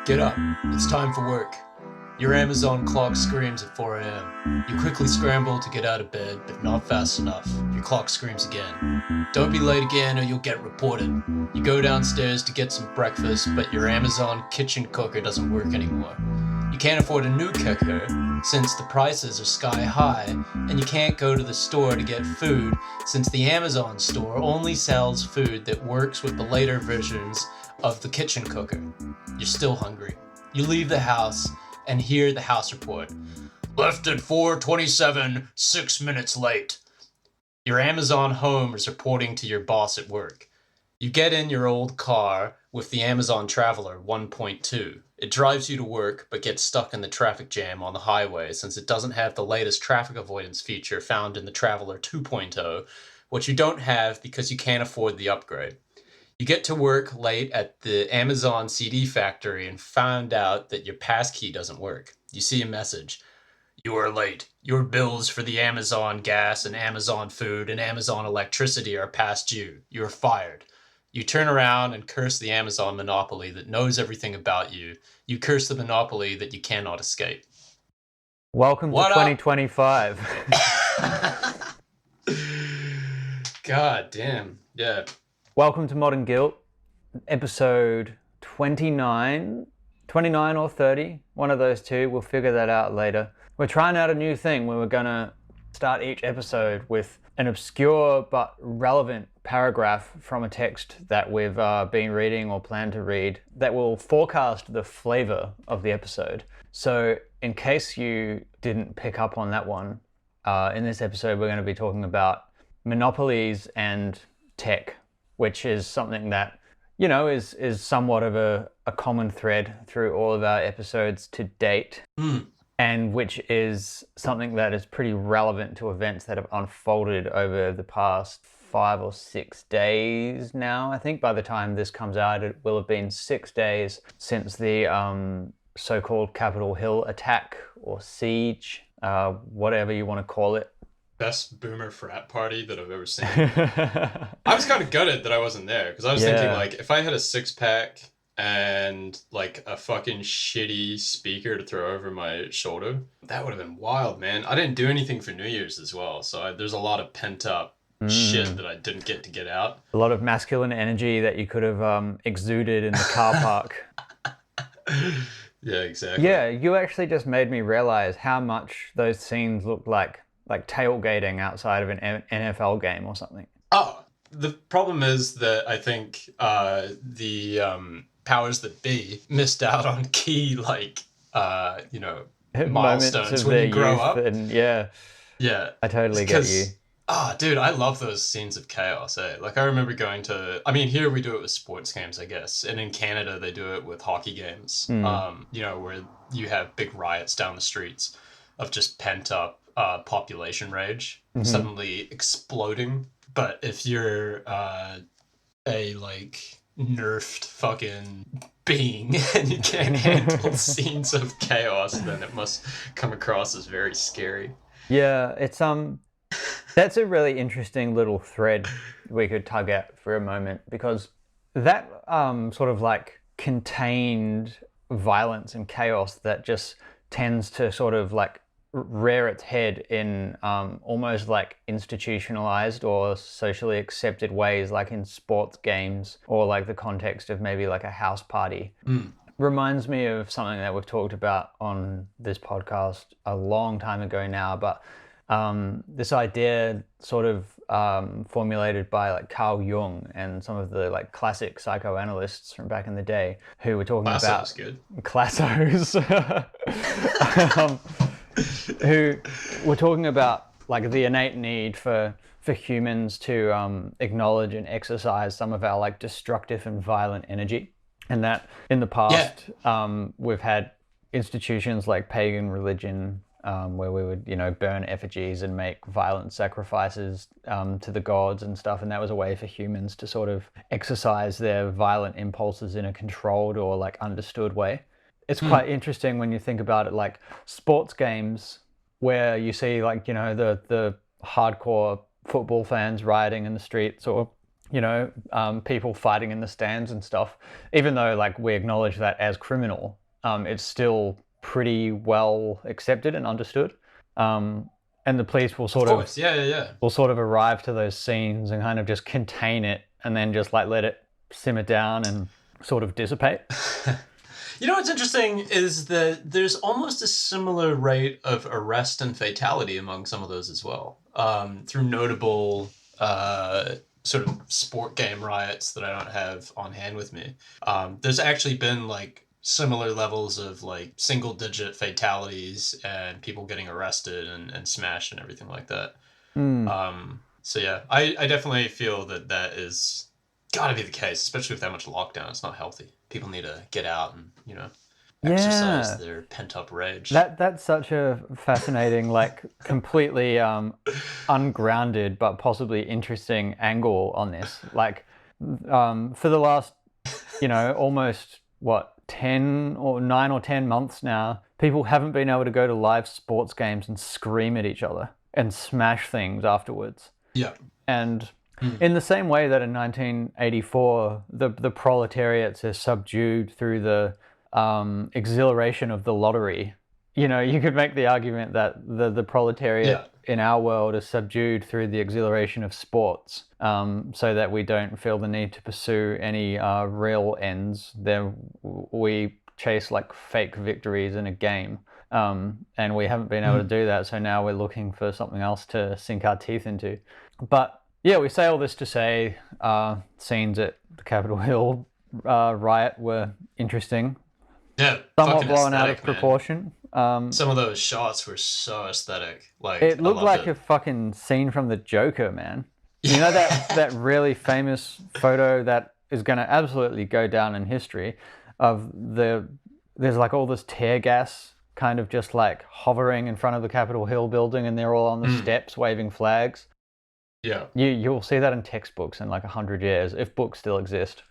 Get up. It's time for work. Your Amazon clock screams at 4 a.m. You quickly scramble to get out of bed, but not fast enough. Your clock screams again. Don't be late again or you'll get reported. You go downstairs to get some breakfast, but your Amazon kitchen cooker doesn't work anymore. You can't afford a new cooker since the prices are sky high, and you can't go to the store to get food since the Amazon store only sells food that works with the later versions of the kitchen cooker. You're still hungry. You leave the house and hear the house report. Left at 4:27, 6 minutes late. Your Amazon home is reporting to your boss at work. You get in your old car with the Amazon Traveler 1.2. It drives you to work, but gets stuck in the traffic jam on the highway since it doesn't have the latest traffic avoidance feature found in the Traveler 2.0, which you don't have because you can't afford the upgrade. You get to work late at the Amazon CD factory and found out that your passkey doesn't work. You see a message. You are late. Your bills for the Amazon gas and Amazon food and Amazon electricity are past due. You're fired. You turn around and curse the Amazon monopoly that knows everything about you. You curse the monopoly that you cannot escape. Welcome to 2025. God damn. Yeah. Welcome to Modern Guilt, episode 29 or 30, one of those two. We'll figure that out later. We're trying out a new thing where we're going to start each episode with an obscure but relevant paragraph from a text that we've been reading or plan to read that will forecast the flavor of the episode. So in case you didn't pick up on that one, in this episode we're going to be talking about monopolies and tech, which is something that, you know, is somewhat of a common thread through all of our episodes to date. And which is something that is pretty relevant to events that have unfolded over the past 5 or 6 days now. I think by the time this comes out, it will have been 6 days since the so-called Capitol Hill attack or siege, whatever you want to call it. Best boomer frat party that I've ever seen. I was kind of gutted that I wasn't there because I was thinking, like, if I had a six-pack and like a fucking shitty speaker to throw over my shoulder, that would have been wild, man. I didn't do anything for New Year's as well, so there's a lot of pent-up shit that I didn't get to get out. A lot of masculine energy that you could have exuded in the car park. Yeah, exactly. Yeah, you actually just made me realize how much those scenes looked like tailgating outside of an NFL game or something. Oh, the problem is that I think the powers that be missed out on key, milestones when you grow up. And yeah, I totally get you. Dude, I love those scenes of chaos. Like, I remember going to, here we do it with sports games, I guess, and in Canada they do it with hockey games. Where you have big riots down the streets of just pent up population rage suddenly exploding. But if you're nerfed fucking being and you can't handle scenes of chaos, then it must come across as very scary. Yeah, it's that's a really interesting little thread we could tug at for a moment, because that sort of like contained violence and chaos that just tends to sort of like rear its head in almost like institutionalized or socially accepted ways, like in sports games or like the context of maybe like a house party. Reminds me of something that we've talked about on this podcast a long time ago now, but this idea sort of formulated by like Carl Jung and some of the like classic psychoanalysts from back in the day who were talking about Classos. Who were talking about like the innate need for humans to acknowledge and exercise some of our like destructive and violent energy, and that in the past we've had institutions like pagan religion where we would burn effigies and make violent sacrifices to the gods and stuff, and that was a way for humans to sort of exercise their violent impulses in a controlled or like understood way. It's quite interesting when you think about it, like sports games where you see like, the hardcore football fans rioting in the streets, or people fighting in the stands and stuff. Even though like we acknowledge that as criminal, it's still pretty well accepted and understood. And the police will sort of will sort of arrive to those scenes and kind of just contain it, and then just like let it simmer down and sort of dissipate. You know what's interesting is that there's almost a similar rate of arrest and fatality among some of those as well, through notable sort of sport game riots that I don't have on hand with me. There's actually been like similar levels of like single digit fatalities and people getting arrested and smashed and everything like that. So yeah, I definitely feel that is gotta be the case, especially with that much lockdown. It's not healthy. People need to get out and, exercise their pent up rage. That's such a fascinating, like completely ungrounded but possibly interesting angle on this. Like for the last, almost 9 or 10 months now, people haven't been able to go to live sports games and scream at each other and smash things afterwards. Yeah. And in the same way that in 1984, the proletariats are subdued through the exhilaration of the lottery, you could make the argument that the proletariat in our world is subdued through the exhilaration of sports, so that we don't feel the need to pursue any real ends. Then we chase like fake victories in a game, and we haven't been able to do that. So now we're looking for something else to sink our teeth into. But yeah, we say all this to say scenes at the Capitol Hill riot were interesting. Yeah, somewhat blown out of proportion. Some of those shots were so aesthetic. Like it looked like a fucking scene from the Joker, man. You know that really famous photo that is going to absolutely go down in history of there's like all this tear gas kind of just like hovering in front of the Capitol Hill building, and they're all on the steps waving flags. Yeah, you'll see that in textbooks in like 100 years, if books still exist.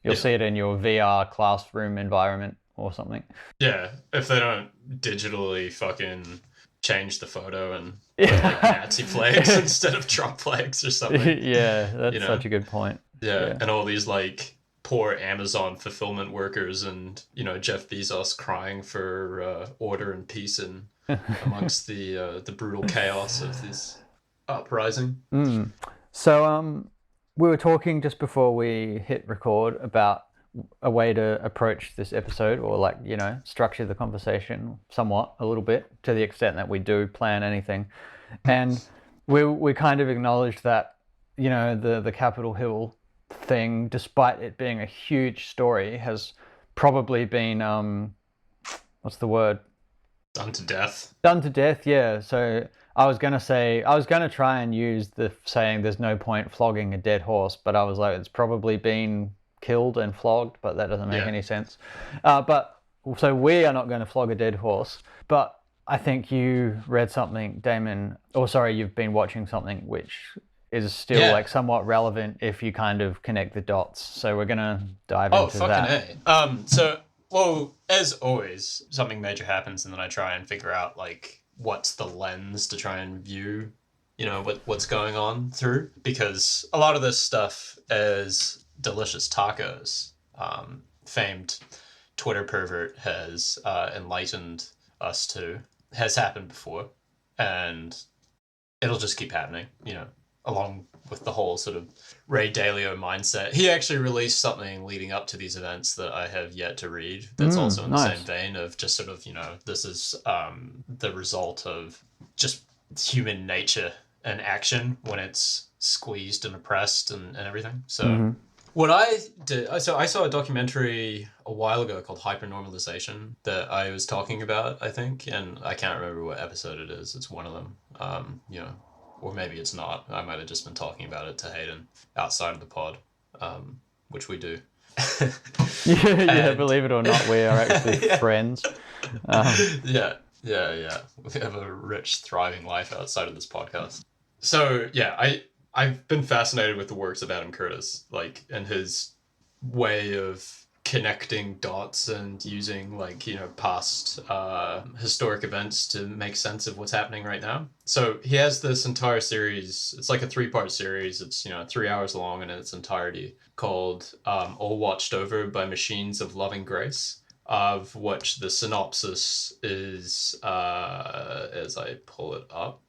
You'll see it in your VR classroom environment or something. Yeah, if they don't digitally fucking change the photo and put like Nazi flags instead of Trump flags or something. Yeah, that's such a good point. Yeah, and all these like poor Amazon fulfillment workers and, Jeff Bezos crying for order and peace and amongst the brutal chaos of this uprising. So we were talking just before we hit record about a way to approach this episode, or like, structure the conversation somewhat, a little bit, to the extent that we do plan anything. And we kind of acknowledged that, the Capitol Hill thing, despite it being a huge story, has probably been, what's the word? Done to death. Done to death, yeah. So I was going to try and use the saying there's no point flogging a dead horse, but I was like, it's probably been killed and flogged, but that doesn't make any sense. But so we are not going to flog a dead horse, but I think you read something, Damon, you've been watching something which is still like somewhat relevant if you kind of connect the dots. So we're going to dive into that. So, well, as always, something major happens and then I try and figure out like what's the lens to try and view, what's going on through, because a lot of this stuff is delicious tacos, famed Twitter pervert has enlightened us to, has happened before, and it'll just keep happening, along with the whole sort of Ray Dalio mindset. He actually released something leading up to these events that I have yet to read that's also in the same vein of just sort of, this is the result of just human nature and action when it's squeezed and oppressed and everything. So what I did, so I saw a documentary a while ago called Hypernormalization that I was talking about, I think, and I can't remember what episode it is. It's one of them, or maybe it's not. I might have just been talking about it to Hayden outside of the pod, which we do. Yeah, believe it or not, we are actually friends. Yeah. We have a rich, thriving life outside of this podcast. So, yeah, I've been fascinated with the works of Adam Curtis, like, and his way of connecting dots and using like, you know, past historic events to make sense of what's happening right now. So he has this entire series. It's like a 3-part series. It's, you know, 3 hours long in its entirety, called All Watched Over by Machines of Loving Grace, of which the synopsis is, as I pull it up,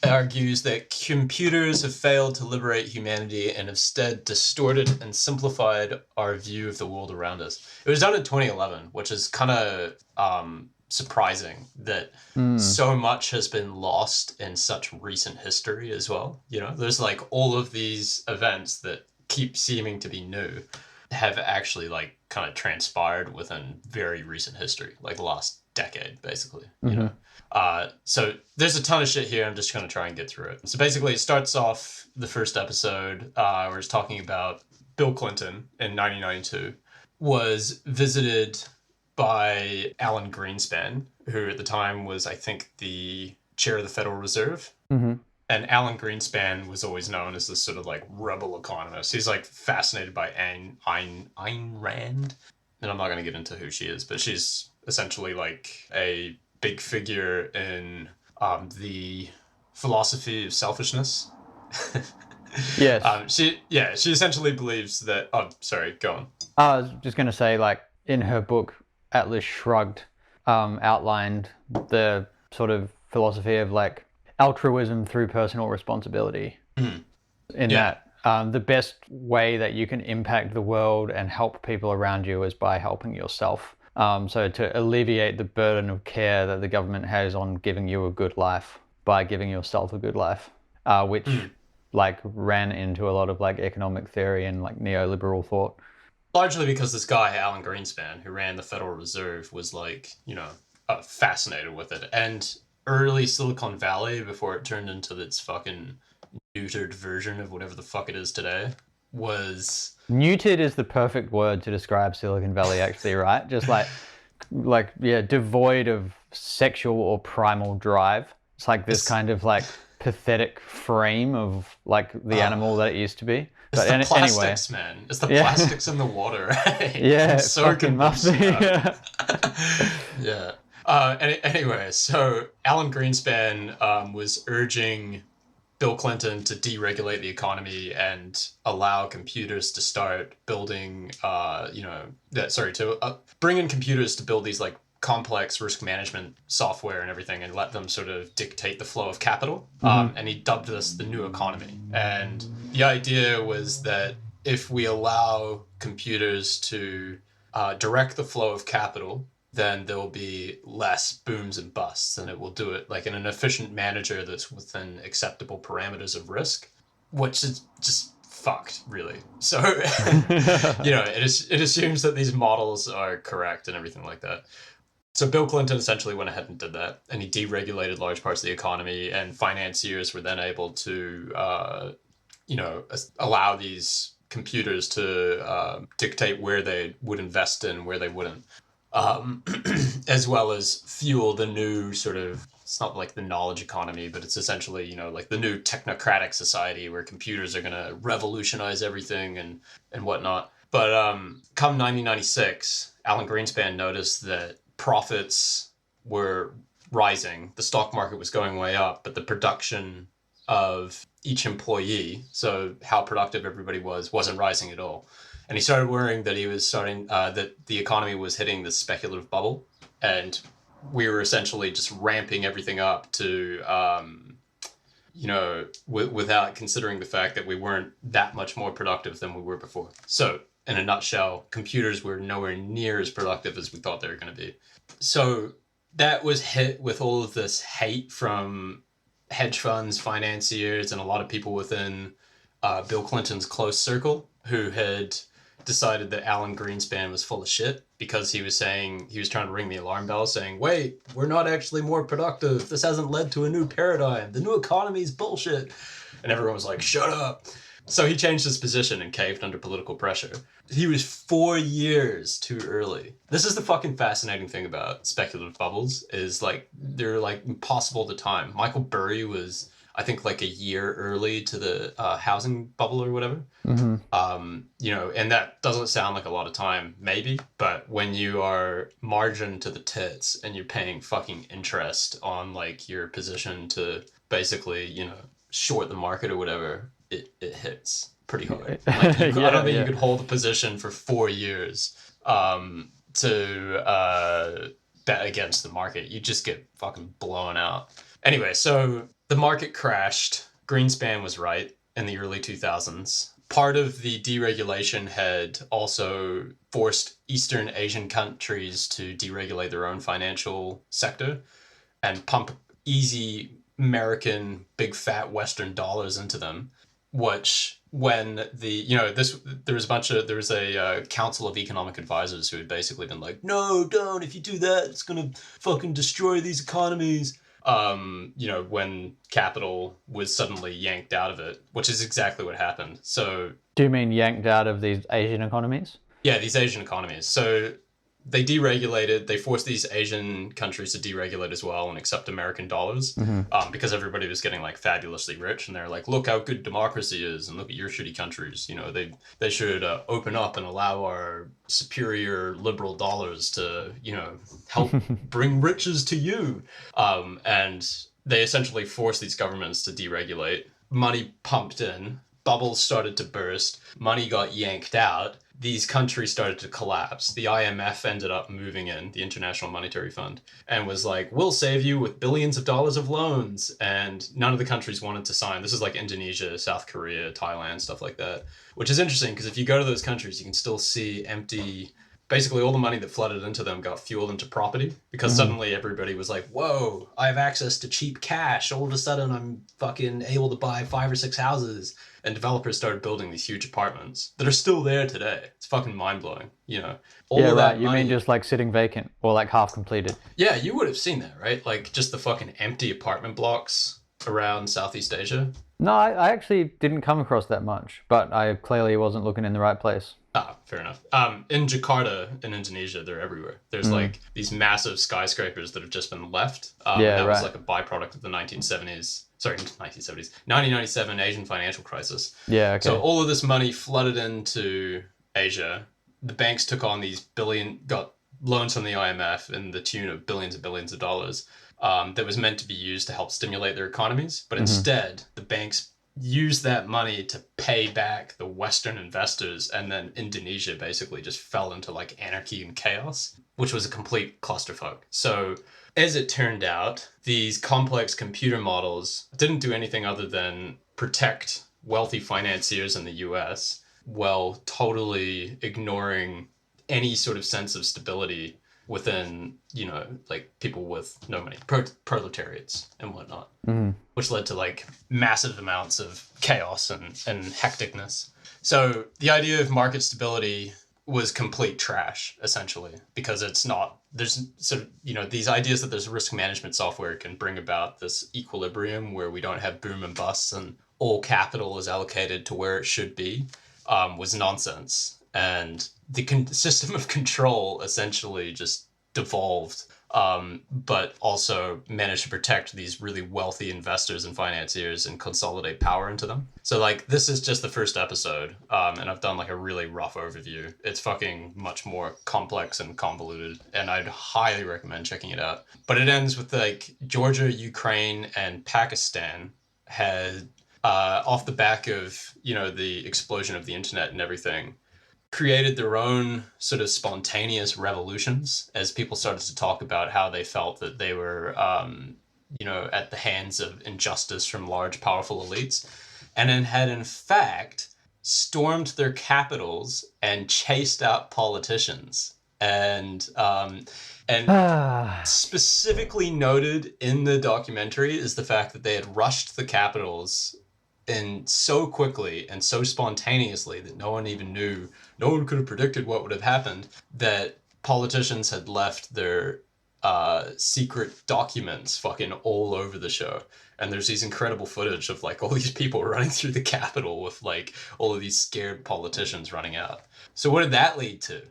argues that computers have failed to liberate humanity and instead distorted and simplified our view of the world around us. It was done in 2011, which is kind of surprising that so much has been lost in such recent history as well. You know, there's like all of these events that keep seeming to be new have actually like kind of transpired within very recent history, like the last decade, basically, you know. So there's a ton of shit here. I'm just going to try and get through it. So basically it starts off the first episode where it's talking about Bill Clinton in 1992 was visited by Alan Greenspan, who at the time was, I think, the chair of the Federal Reserve. And Alan Greenspan was always known as this sort of like rebel economist. He's like fascinated by Ayn Rand. And I'm not going to get into who she is, but she's essentially like a big figure in the philosophy of selfishness. Yes. She essentially believes that. Oh, sorry, go on. I was just going to say, like, in her book, Atlas Shrugged outlined the sort of philosophy of like altruism through personal responsibility. In that the best way that you can impact the world and help people around you is by helping yourself. So to alleviate the burden of care that the government has on giving you a good life by giving yourself a good life, which like ran into a lot of like economic theory and like neoliberal thought. Largely because this guy, Alan Greenspan, who ran the Federal Reserve, was like, you know, fascinated with it. And early Silicon Valley, before it turned into its fucking neutered version of whatever the fuck it is today, was... Neutered is the perfect word to describe Silicon Valley, actually, right? Just like devoid of sexual or primal drive. It's like this kind of like pathetic frame of like the animal that it used to be. It's the plastics, man. It's the plastics in the water, right? Yeah, I'm so fucking must be. Yeah. Anyway, so Alan Greenspan was urging Bill Clinton to deregulate the economy and allow computers to start building, bring in computers to build these like complex risk management software and everything, and let them sort of dictate the flow of capital. And he dubbed this the new economy. And the idea was that if we allow computers to direct the flow of capital, then there will be less booms and busts, and it will do it like in an efficient manager that's within acceptable parameters of risk, which is just fucked, really. So, you know, it assumes that these models are correct and everything like that. So Bill Clinton essentially went ahead and did that, and he deregulated large parts of the economy, and financiers were then able to, allow these computers to dictate where they would invest in, where they wouldn't. As well as fuel the new sort of, it's not like the knowledge economy, but it's essentially, you know, like the new technocratic society where computers are going to revolutionize everything and whatnot. But come 1996, Alan Greenspan noticed that profits were rising. The stock market was going way up, but the production of each employee, so how productive everybody wasn't rising at all. And he started worrying that that the economy was hitting the speculative bubble, and we were essentially just ramping everything up to, without considering the fact that we weren't that much more productive than we were before. So, in a nutshell, computers were nowhere near as productive as we thought they were going to be. So that was hit with all of this hate from hedge funds, financiers, and a lot of people within Bill Clinton's close circle who had decided that Alan Greenspan was full of shit because he was trying to ring the alarm bell saying, wait, we're not actually more productive. This hasn't led to a new paradigm. The new economy is bullshit. And everyone was like, shut up. So he changed his position and caved under political pressure. He was 4 years too early. This is the fucking fascinating thing about speculative bubbles is like, they're like impossible to time. Michael Burry was, I think like a year early to the housing bubble or whatever. You know, and that doesn't sound like a lot of time, maybe, but when you are margin to the tits and you're paying fucking interest on like your position to basically, you know, short the market or whatever, it hits pretty hard. Like I don't think you could hold a position for 4 years to bet against the market. You just get fucking blown out. Anyway, so the market crashed. Greenspan was right in the early 2000s. Part of the deregulation had also forced Eastern Asian countries to deregulate their own financial sector and pump easy American big fat Western dollars into them, which when the, you know, there was a council of economic advisors who had basically been like, no, don't, if you do that, it's going to fucking destroy these economies. You know, when capital was suddenly yanked out of it, which is exactly what happened. So, do you mean yanked out of these Asian economies? Yeah, these Asian economies. So they deregulated. They forced these Asian countries to deregulate as well and accept American dollars, because everybody was getting like fabulously rich, and they're like, look how good democracy is, and look at your shitty countries. You know, they should open up and allow our superior liberal dollars to, you know, help bring riches to you. And they essentially forced these governments to deregulate. Money pumped in. Bubbles started to burst. Money got yanked out. These countries started to collapse. The IMF ended up moving in, the International Monetary Fund, and was like, we'll save you with billions of dollars of loans. And none of the countries wanted to sign. This is like Indonesia, South Korea, Thailand, stuff like that, which is interesting because if you go to those countries, you can still see empty. Basically, all the money that flooded into them got fueled into property because suddenly everybody was like, whoa, I have access to cheap cash. All of a sudden, I'm fucking able to buy 5 or 6 houses. And developers started building these huge apartments that are still there today. It's fucking mind-blowing, you know. All of that You money, mean just like sitting vacant or like half completed? Yeah, you would have seen that, right? Like just the fucking empty apartment blocks around Southeast Asia. No, I actually didn't come across that much, but I clearly wasn't looking in the right place. Ah, fair enough. In Jakarta, in Indonesia, they're everywhere. There's like these massive skyscrapers that have just been left. That was like a byproduct of the 1997 Asian financial crisis. Yeah, okay. So all of this money flooded into Asia. The banks took on got loans from the IMF in the tune of billions and billions of dollars that was meant to be used to help stimulate their economies. But instead, the banks used that money to pay back the Western investors, and then Indonesia basically just fell into like anarchy and chaos, which was a complete clusterfuck. So as it turned out, these complex computer models didn't do anything other than protect wealthy financiers in the US while totally ignoring any sort of sense of stability within, you know, like people with no money, proletariats and whatnot, which led to like massive amounts of chaos and hecticness. So the idea of market stability was complete trash, essentially, because there's sort of, you know, these ideas that there's risk management software can bring about this equilibrium where we don't have boom and busts and all capital is allocated to where it should be, was nonsense. And the system of control essentially just devolved, but also managed to protect these really wealthy investors and financiers and consolidate power into them. So like, this is just the first episode, and I've done like a really rough overview. It's fucking much more complex and convoluted, and I'd highly recommend checking it out. But it ends with like Georgia, Ukraine, and Pakistan had, off the back of, you know, the explosion of the internet and everything, created their own sort of spontaneous revolutions as people started to talk about how they felt that they were, you know, at the hands of injustice from large, powerful elites, and then had in fact stormed their capitals and chased out politicians. And specifically noted in the documentary is the fact that they had rushed the capitals and so quickly and so spontaneously that no one could have predicted what would have happened, that politicians had left their secret documents fucking all over the show. And there's these incredible footage of like all these people running through the Capitol with like all of these scared politicians running out. So what did that lead to?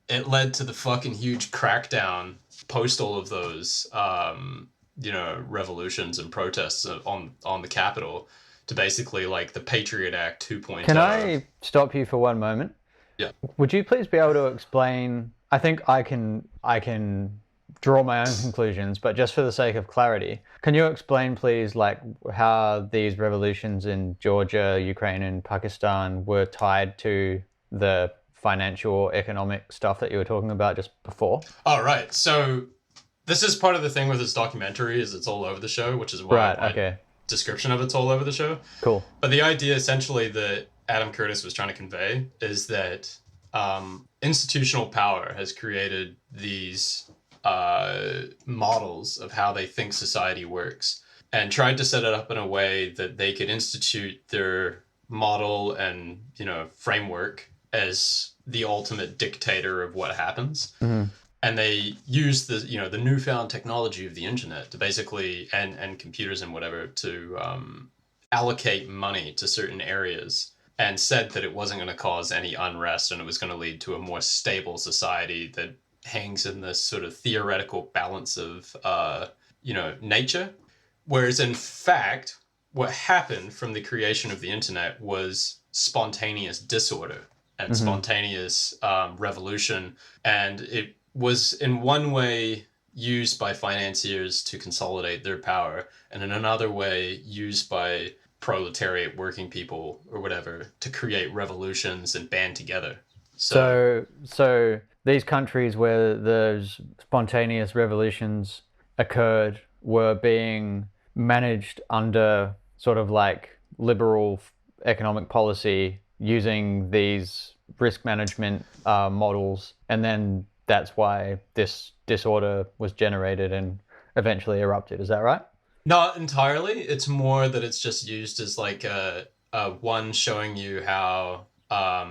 It led to the fucking huge crackdown post all of those revolutions and protests on the Capitol to basically like the Patriot Act 2.0. Can I stop you for one moment? Yeah. Would you please be able to explain? I think I can draw my own conclusions, but just for the sake of clarity, can you explain, please, like how these revolutions in Georgia, Ukraine, and Pakistan were tied to the financial or economic stuff that you were talking about just before? Oh, right. So this is part of the thing with this documentary is it's all over the show, which is why my description of it's all over the show. Cool. But the idea essentially that Adam Curtis was trying to convey is that institutional power has created these models of how they think society works and tried to set it up in a way that they could institute their model and, framework as the ultimate dictator of what happens. Mm-hmm. And they used the newfound technology of the internet to basically, and computers and whatever, to allocate money to certain areas, and said that it wasn't going to cause any unrest and it was going to lead to a more stable society that hangs in this sort of theoretical balance of, nature. Whereas in fact, what happened from the creation of the internet was spontaneous disorder and spontaneous revolution. And it was in one way used by financiers to consolidate their power, and in another way used by proletariat working people or whatever to create revolutions and band together. So these countries where those spontaneous revolutions occurred were being managed under sort of like liberal economic policy using these risk management models, and then that's why this disorder was generated and eventually erupted. Is that right? Not entirely. It's more that it's just used as like a one showing you how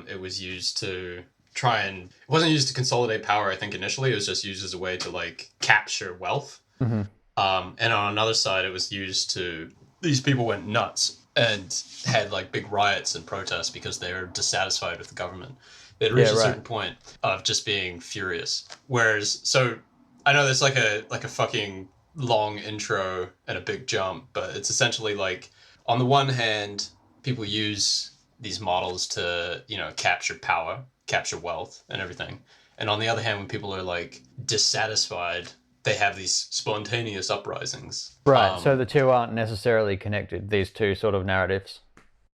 it was used to try and... It wasn't used to consolidate power, I think, initially. It was just used as a way to like capture wealth. Mm-hmm. And on another side, it was used to... These people went nuts and had like big riots and protests because they were dissatisfied with the government. They'd reached a certain point of just being furious. Whereas, so I know there's like a fucking long intro and a big jump, but it's essentially like, on the one hand, people use these models to, capture power, capture wealth and everything. And on the other hand, when people are like dissatisfied, they have these spontaneous uprisings. Right. So the two aren't necessarily connected, these two sort of narratives.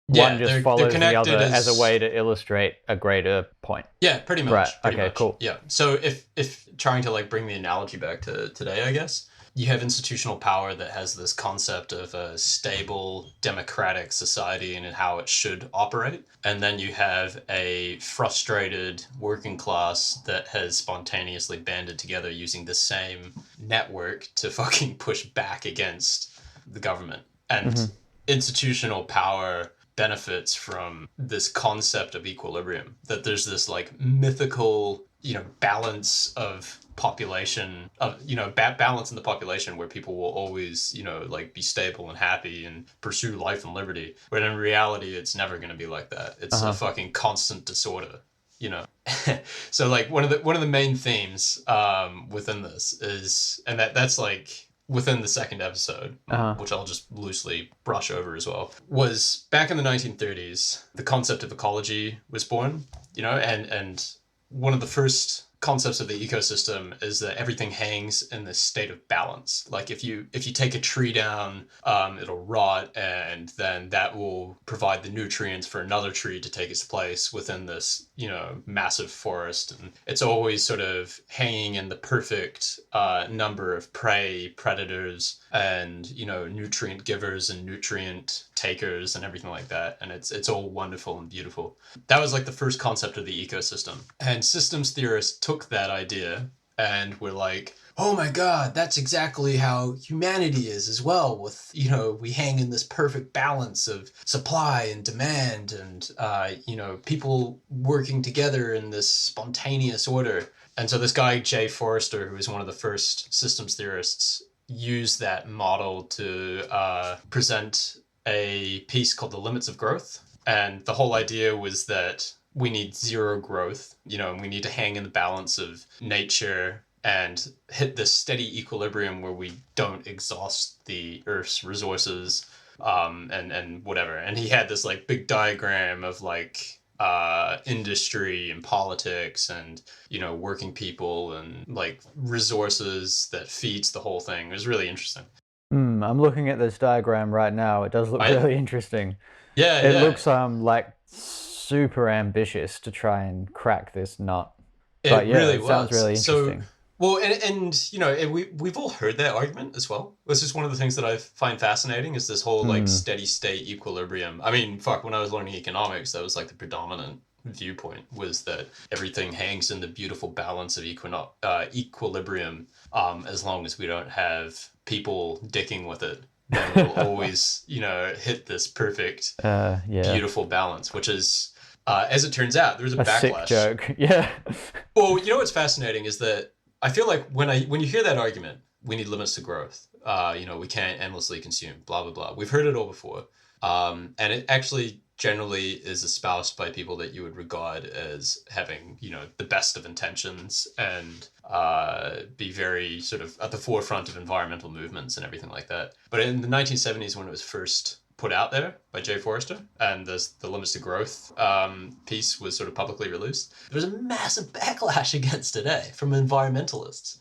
Yeah, one just follows the other as a way to illustrate a greater point. Yeah, pretty much. Right. Pretty okay, much. Cool. Yeah. So if trying to like bring the analogy back to today, I guess, you have institutional power that has this concept of a stable democratic society and how it should operate. And then you have a frustrated working class that has spontaneously banded together using the same network to fucking push back against the government. And institutional power benefits from this concept of equilibrium, that there's this like mythical, balance of population, of balance in the population where people will always like be stable and happy and pursue life and liberty, but in reality it's never going to be like that. It's a fucking constant disorder. So like one of the main themes within this is, and that's like within the second episode, which I'll just loosely brush over as well, was back in the 1930s, the concept of ecology was born, and one of the first concepts of the ecosystem is that everything hangs in this state of balance. Like if you take a tree down, it'll rot, and then that will provide the nutrients for another tree to take its place within this, massive forest. And it's always sort of hanging in the perfect number of prey, predators, and, nutrient givers and nutrient takers and everything like that. And it's all wonderful and beautiful. That was like the first concept of the ecosystem. And systems theorists took that idea and were like, oh my God, that's exactly how humanity is as well. With, we hang in this perfect balance of supply and demand and, people working together in this spontaneous order. And so this guy, Jay Forrester, who was one of the first systems theorists, used that model to present a piece called The Limits of Growth. And the whole idea was that we need zero growth, and we need to hang in the balance of nature and hit this steady equilibrium where we don't exhaust the Earth's resources, and whatever. And he had this like big diagram of like industry and politics and, you know, working people and like resources that feeds the whole thing. It was really interesting. I'm looking at this diagram right now. It does look really interesting. Yeah, It looks like super ambitious to try and crack this nut. But yeah, really it sounds was. really interesting. So, well, and you know, we've all heard that argument as well. This is one of the things that I find fascinating is this whole like steady state equilibrium. I mean, fuck, when I was learning economics, that was like the predominant viewpoint, was that everything hangs in the beautiful balance of equilibrium, as long as we don't have people dicking with it. Then we'll always, you know, hit this perfect, beautiful balance, which is, as it turns out, there's a backlash. Sick joke. Yeah. Well, you know what's fascinating is that I feel like when you hear that argument, we need limits to growth. You know, we can't endlessly consume, blah, blah, blah. We've heard it all before. And it actually generally is espoused by people that you would regard as having, you know, the best of intentions and be very sort of at the forefront of environmental movements and everything like that. But in the 1970s, when it was first put out there by Jay Forrester, and the limits to growth piece was sort of publicly released, there was a massive backlash against it, from environmentalists,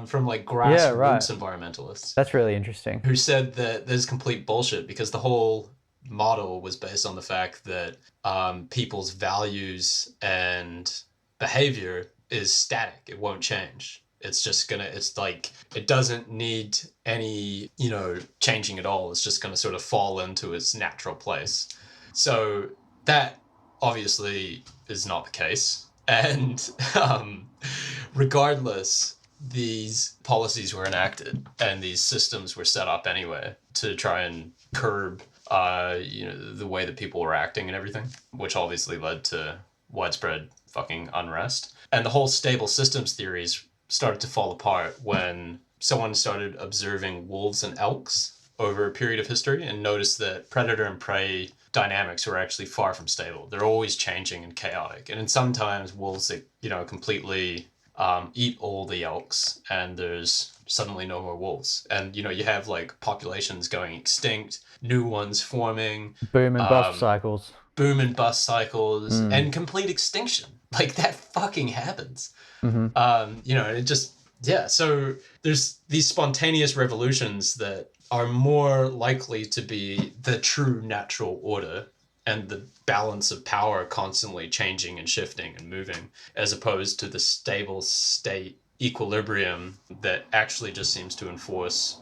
from like grassroots environmentalists. That's really interesting. Who said that there's complete bullshit because the whole model was based on the fact that people's values and behavior is static. It won't change. It's like, it doesn't need any, you know, changing at all. It's just going to sort of fall into its natural place. So that obviously is not the case. And regardless, these policies were enacted and these systems were set up anyway to try and curb, you know, the way that people were acting and everything, which obviously led to widespread fucking unrest. And the whole stable systems theories started to fall apart when someone started observing wolves and elks over a period of history and noticed that predator and prey dynamics were actually far from stable. They're always changing and chaotic. And then sometimes wolves, you know, completely eat all the elks and there's suddenly no more wolves. And, you know, you have like populations going extinct, new ones forming. Boom and bust cycles. Boom and bust cycles and complete extinction. Like, that fucking happens. Mm-hmm. You know, it just, yeah. So there's these spontaneous revolutions that are more likely to be the true natural order and the balance of power constantly changing and shifting and moving, as opposed to the stable state equilibrium that actually just seems to enforce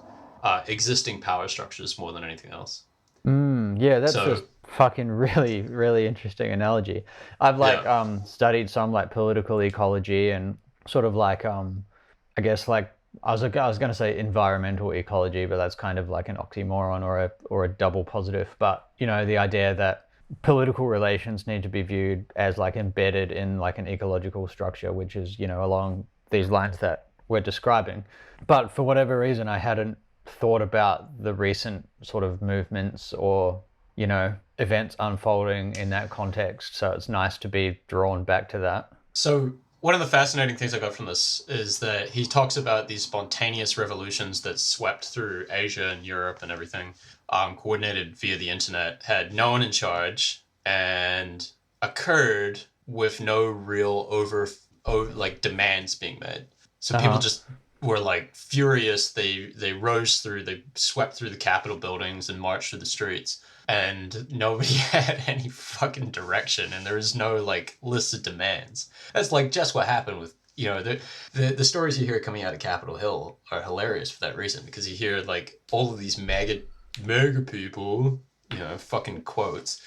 existing power structures more than anything else. Yeah, that's a fucking really, really interesting analogy. I've studied some like political ecology and sort of like I guess like I was going to say environmental ecology, but that's kind of like an oxymoron or a double positive. But, you know, the idea that political relations need to be viewed as like embedded in like an ecological structure, which is, you know, along these lines that we're describing. But for whatever reason, I hadn't thought about the recent sort of movements or, you know, events unfolding in that context. So it's nice to be drawn back to that. So one of the fascinating things I got from this is that he talks about these spontaneous revolutions that swept through Asia and Europe and everything, coordinated via the internet, had no one in charge, and occurred with no real like demands being made. So people just were like furious. They swept through the Capitol buildings and marched through the streets, and nobody had any fucking direction, and there was no like list of demands. That's like just what happened with, you know, the stories you hear coming out of Capitol Hill are hilarious for that reason, because you hear like all of these mega people, you know, fucking quotes,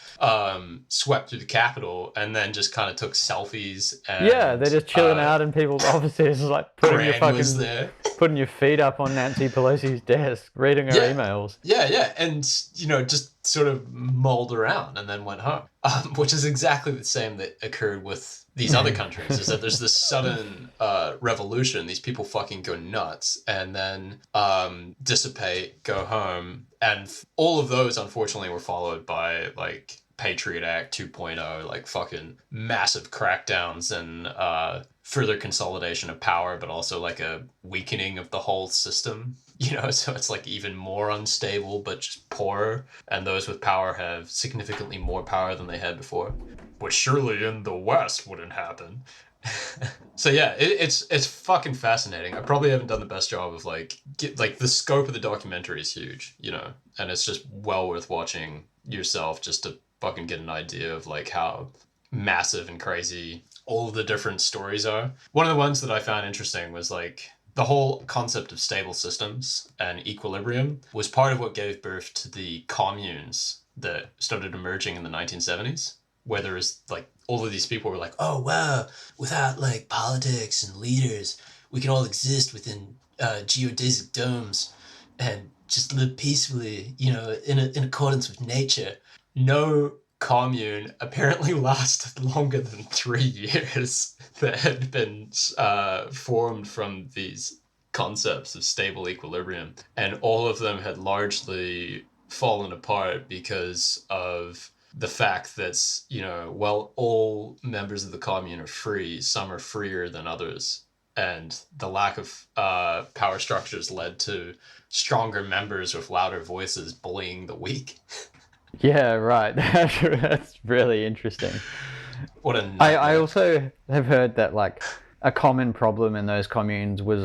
swept through the Capitol and then just kind of took selfies. And, yeah, they're just chilling out in people's offices, like putting your feet up on Nancy Pelosi's desk, reading her emails. Yeah, and, you know, just sort of mulled around and then went home, which is exactly the same that occurred with these other countries, is that there's this sudden revolution. These people fucking go nuts and then dissipate, go home. And all of those, unfortunately, were followed by, like, Patriot Act 2.0, like fucking massive crackdowns and further consolidation of power, but also like a weakening of the whole system. So it's like even more unstable, but just poorer. And those with power have significantly more power than they had before, which surely in the West wouldn't happen. So yeah, it's fucking fascinating. I probably haven't done the best job of like the scope of the documentary is huge, and it's just well worth watching yourself just to fucking get an idea of like how massive and crazy all of the different stories are. One of the ones that I found interesting was like the whole concept of stable systems and equilibrium was part of what gave birth to the communes that started emerging in the 1970s, where there was like all of these people were like, oh wow, without like politics and leaders, we can all exist within geodesic domes and just live peacefully, in accordance with nature. No commune apparently lasted longer than 3 years that had been formed from these concepts of stable equilibrium, and all of them had largely fallen apart because of the fact that all members of the commune are free, some are freer than others, and the lack of power structures led to stronger members with louder voices bullying the weak. Yeah, right. That's really interesting. What a nightmare. I also have heard that like a common problem in those communes was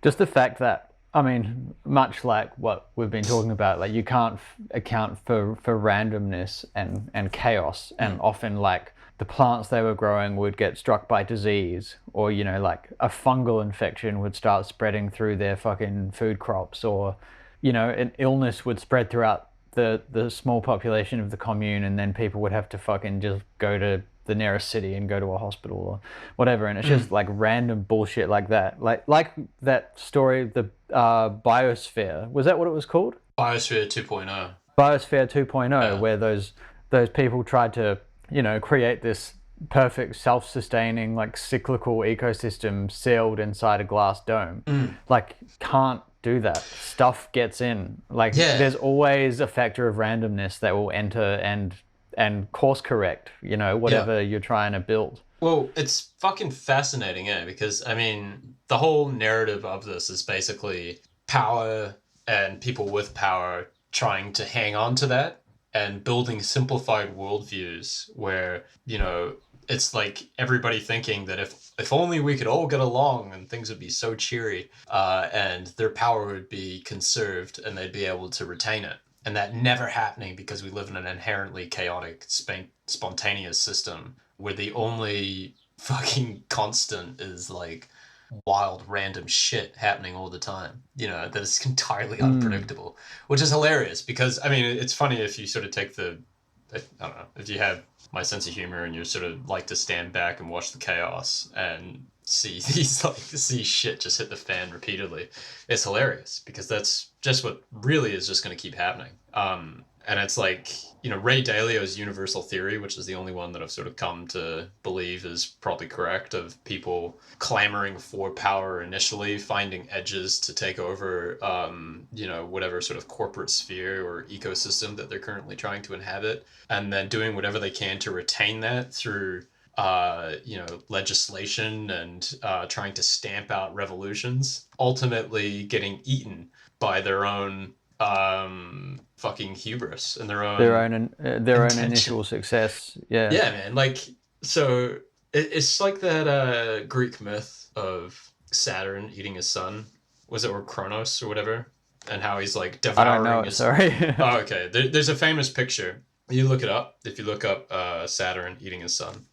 just the fact that, I mean, much like what we've been talking about, like you can't account for randomness and chaos, and often like the plants they were growing would get struck by disease, or like a fungal infection would start spreading through their fucking food crops, or an illness would spread throughout the small population of the commune, and then people would have to fucking just go to the nearest city and go to a hospital or whatever, and it's just like random bullshit like that, like that story, the biosphere, was that what it was called? Biosphere 2.0. Biosphere 2.0, yeah. Where those people tried to create this perfect self-sustaining like cyclical ecosystem sealed inside a glass dome. Like, can't do that. Stuff gets in. Like, there's always a factor of randomness that will enter and course correct, whatever you're trying to build. Well, it's fucking fascinating, because I mean, the whole narrative of this is basically power and people with power trying to hang on to that and building simplified worldviews where, it's like everybody thinking that if only we could all get along and things would be so cheery, and their power would be conserved and they'd be able to retain it. And that never happening because we live in an inherently chaotic, spontaneous system where the only fucking constant is like wild, random shit happening all the time, that is entirely unpredictable, which is hilarious because, I mean, it's funny if you sort of take I don't know, if you have my sense of humor and you sort of like to stand back and watch the chaos and see see shit just hit the fan repeatedly. It's hilarious because that's just what really is just going to keep happening. And it's like, Ray Dalio's universal theory, which is the only one that I've sort of come to believe is probably correct, of people clamoring for power initially, finding edges to take over, whatever sort of corporate sphere or ecosystem that they're currently trying to inhabit, and then doing whatever they can to retain that through legislation and trying to stamp out revolutions, ultimately getting eaten by their own fucking hubris and their own initial success. Yeah man, like, so it's like that Greek myth of Saturn eating his son, was it, or Kronos or whatever, and how he's like devouring I don't know, his... sorry. Oh, okay, there's a famous picture, you look it up, if you look up Saturn eating his son,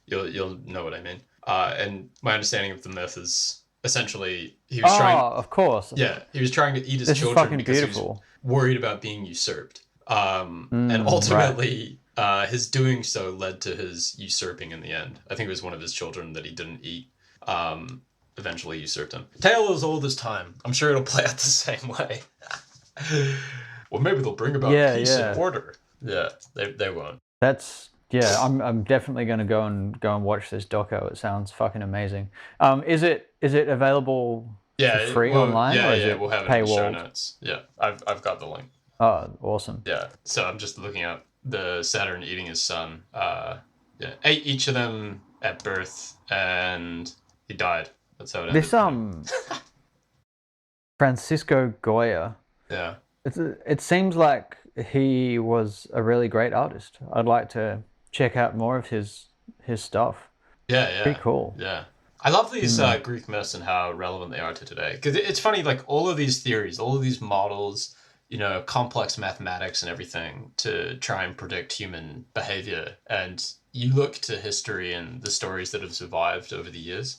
you'll know what I mean, and my understanding of the myth is essentially he was trying... of course. Yeah, he was trying to eat his children because he was worried about being usurped. And ultimately, his doing so led to his usurping in the end. I think it was one of his children that he didn't eat eventually usurped him. Tale as old as time. I'm sure it'll play out the same way. Well, maybe they'll bring about peace and order. Yeah, they won't. Yeah, I'm definitely going to go and watch this doco. It sounds fucking amazing. Is it available for free online? Yeah, or is it we'll have it in the show notes. Yeah, I've got the link. Oh, awesome. Yeah, so I'm just looking up the Saturn eating his son. Each of them at birth and he died. That's how it ended. This Francisco Goya. Yeah. It seems like he was a really great artist. I'd like to check out more of his stuff. Yeah. Pretty cool. Yeah. I love these Greek myths and how relevant they are to today. Because it's funny, like all of these theories, all of these models, complex mathematics and everything to try and predict human behavior. And you look to history and the stories that have survived over the years,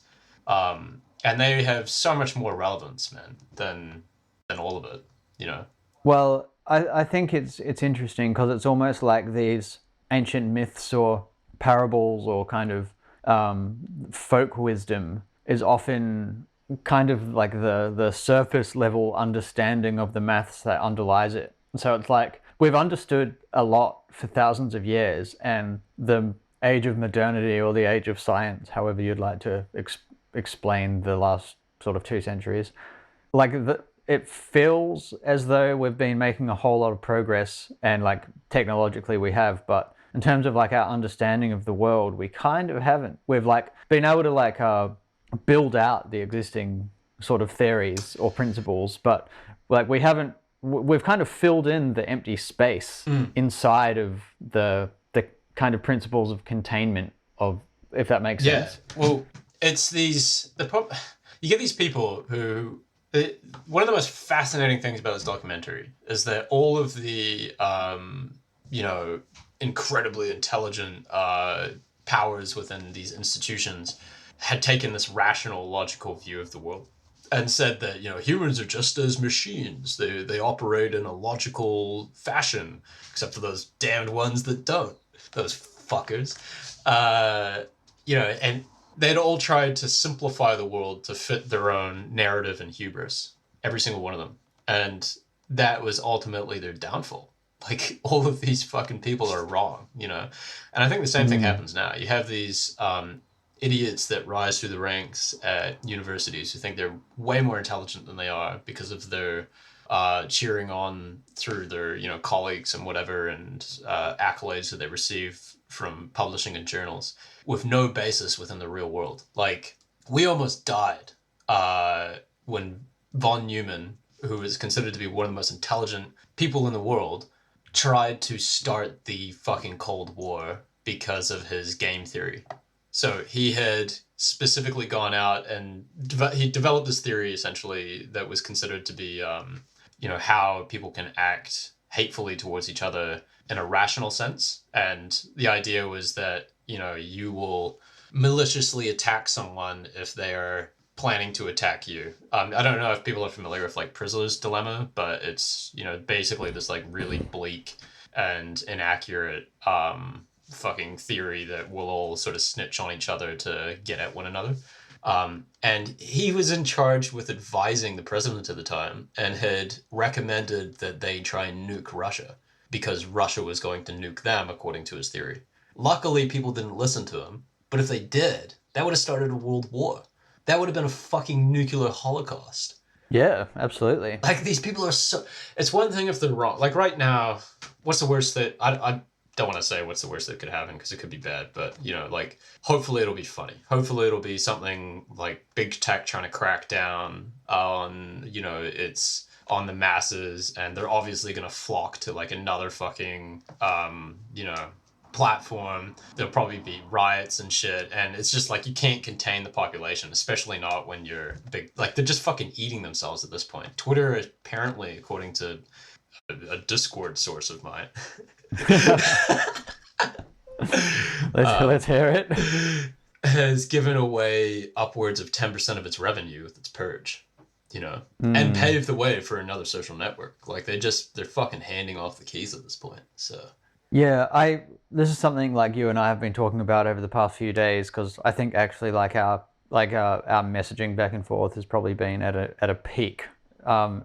and they have so much more relevance, man, than all of it, Well, I think it's interesting because it's almost like these ancient myths or parables or kind of folk wisdom is often kind of like the surface level understanding of the maths that underlies it. So it's like we've understood a lot for thousands of years, and the age of modernity or the age of science, however you'd like to explain the last sort of 2 centuries, it feels as though we've been making a whole lot of progress, and like technologically we have, but in terms of like our understanding of the world, we kind of haven't. We've like been able to like build out the existing sort of theories or principles, but like we've kind of filled in the empty space inside of the kind of principles of containment of, if that makes sense. Yeah. Well, it's you get these people who, one of the most fascinating things about this documentary is that all of the incredibly intelligent powers within these institutions had taken this rational, logical view of the world and said that, humans are just as machines. They operate in a logical fashion, except for those damned ones that don't. Those fuckers. And they'd all tried to simplify the world to fit their own narrative and hubris. Every single one of them. And that was ultimately their downfall. Like, all of these fucking people are wrong, And I think the same thing happens now. You have these idiots that rise through the ranks at universities who think they're way more intelligent than they are because of their cheering on through their, colleagues and whatever, and accolades that they receive from publishing in journals with no basis within the real world. Like, we almost died when von Neumann, who is considered to be one of the most intelligent people in the world, tried to start the fucking Cold War because of his game theory. So he had specifically gone out and he developed this theory essentially that was considered to be, how people can act hatefully towards each other in a rational sense. And the idea was that, you will maliciously attack someone if they are planning to attack you. I don't know if people are familiar with like Prisoner's Dilemma, but it's, basically this like really bleak and inaccurate fucking theory that we'll all sort of snitch on each other to get at one another. And he was in charge with advising the president at the time and had recommended that they try and nuke Russia because Russia was going to nuke them, according to his theory. Luckily, people didn't listen to him, but if they did, that would have started a world war. That would have been a fucking nuclear holocaust. Yeah, absolutely. Like, these people are so... It's one thing if they're wrong. Like, right now, what's the worst that... I don't want to say what's the worst that could happen because it could be bad, but, like, hopefully it'll be funny. Hopefully it'll be something like big tech trying to crack down on, it's on the masses, and they're obviously going to flock to, like, another fucking, platform. There'll probably be riots and shit, and it's just like you can't contain the population, especially not when you're big. Like, they're just fucking eating themselves at this point. Twitter, apparently, according to a Discord source of mine, let's hear it, has given away upwards of 10% of its revenue with its purge, and paved the way for another social network. Like, they're fucking handing off the keys at this point. So yeah, this is something like you and I have been talking about over the past few days, because I think actually our messaging back and forth has probably been at a peak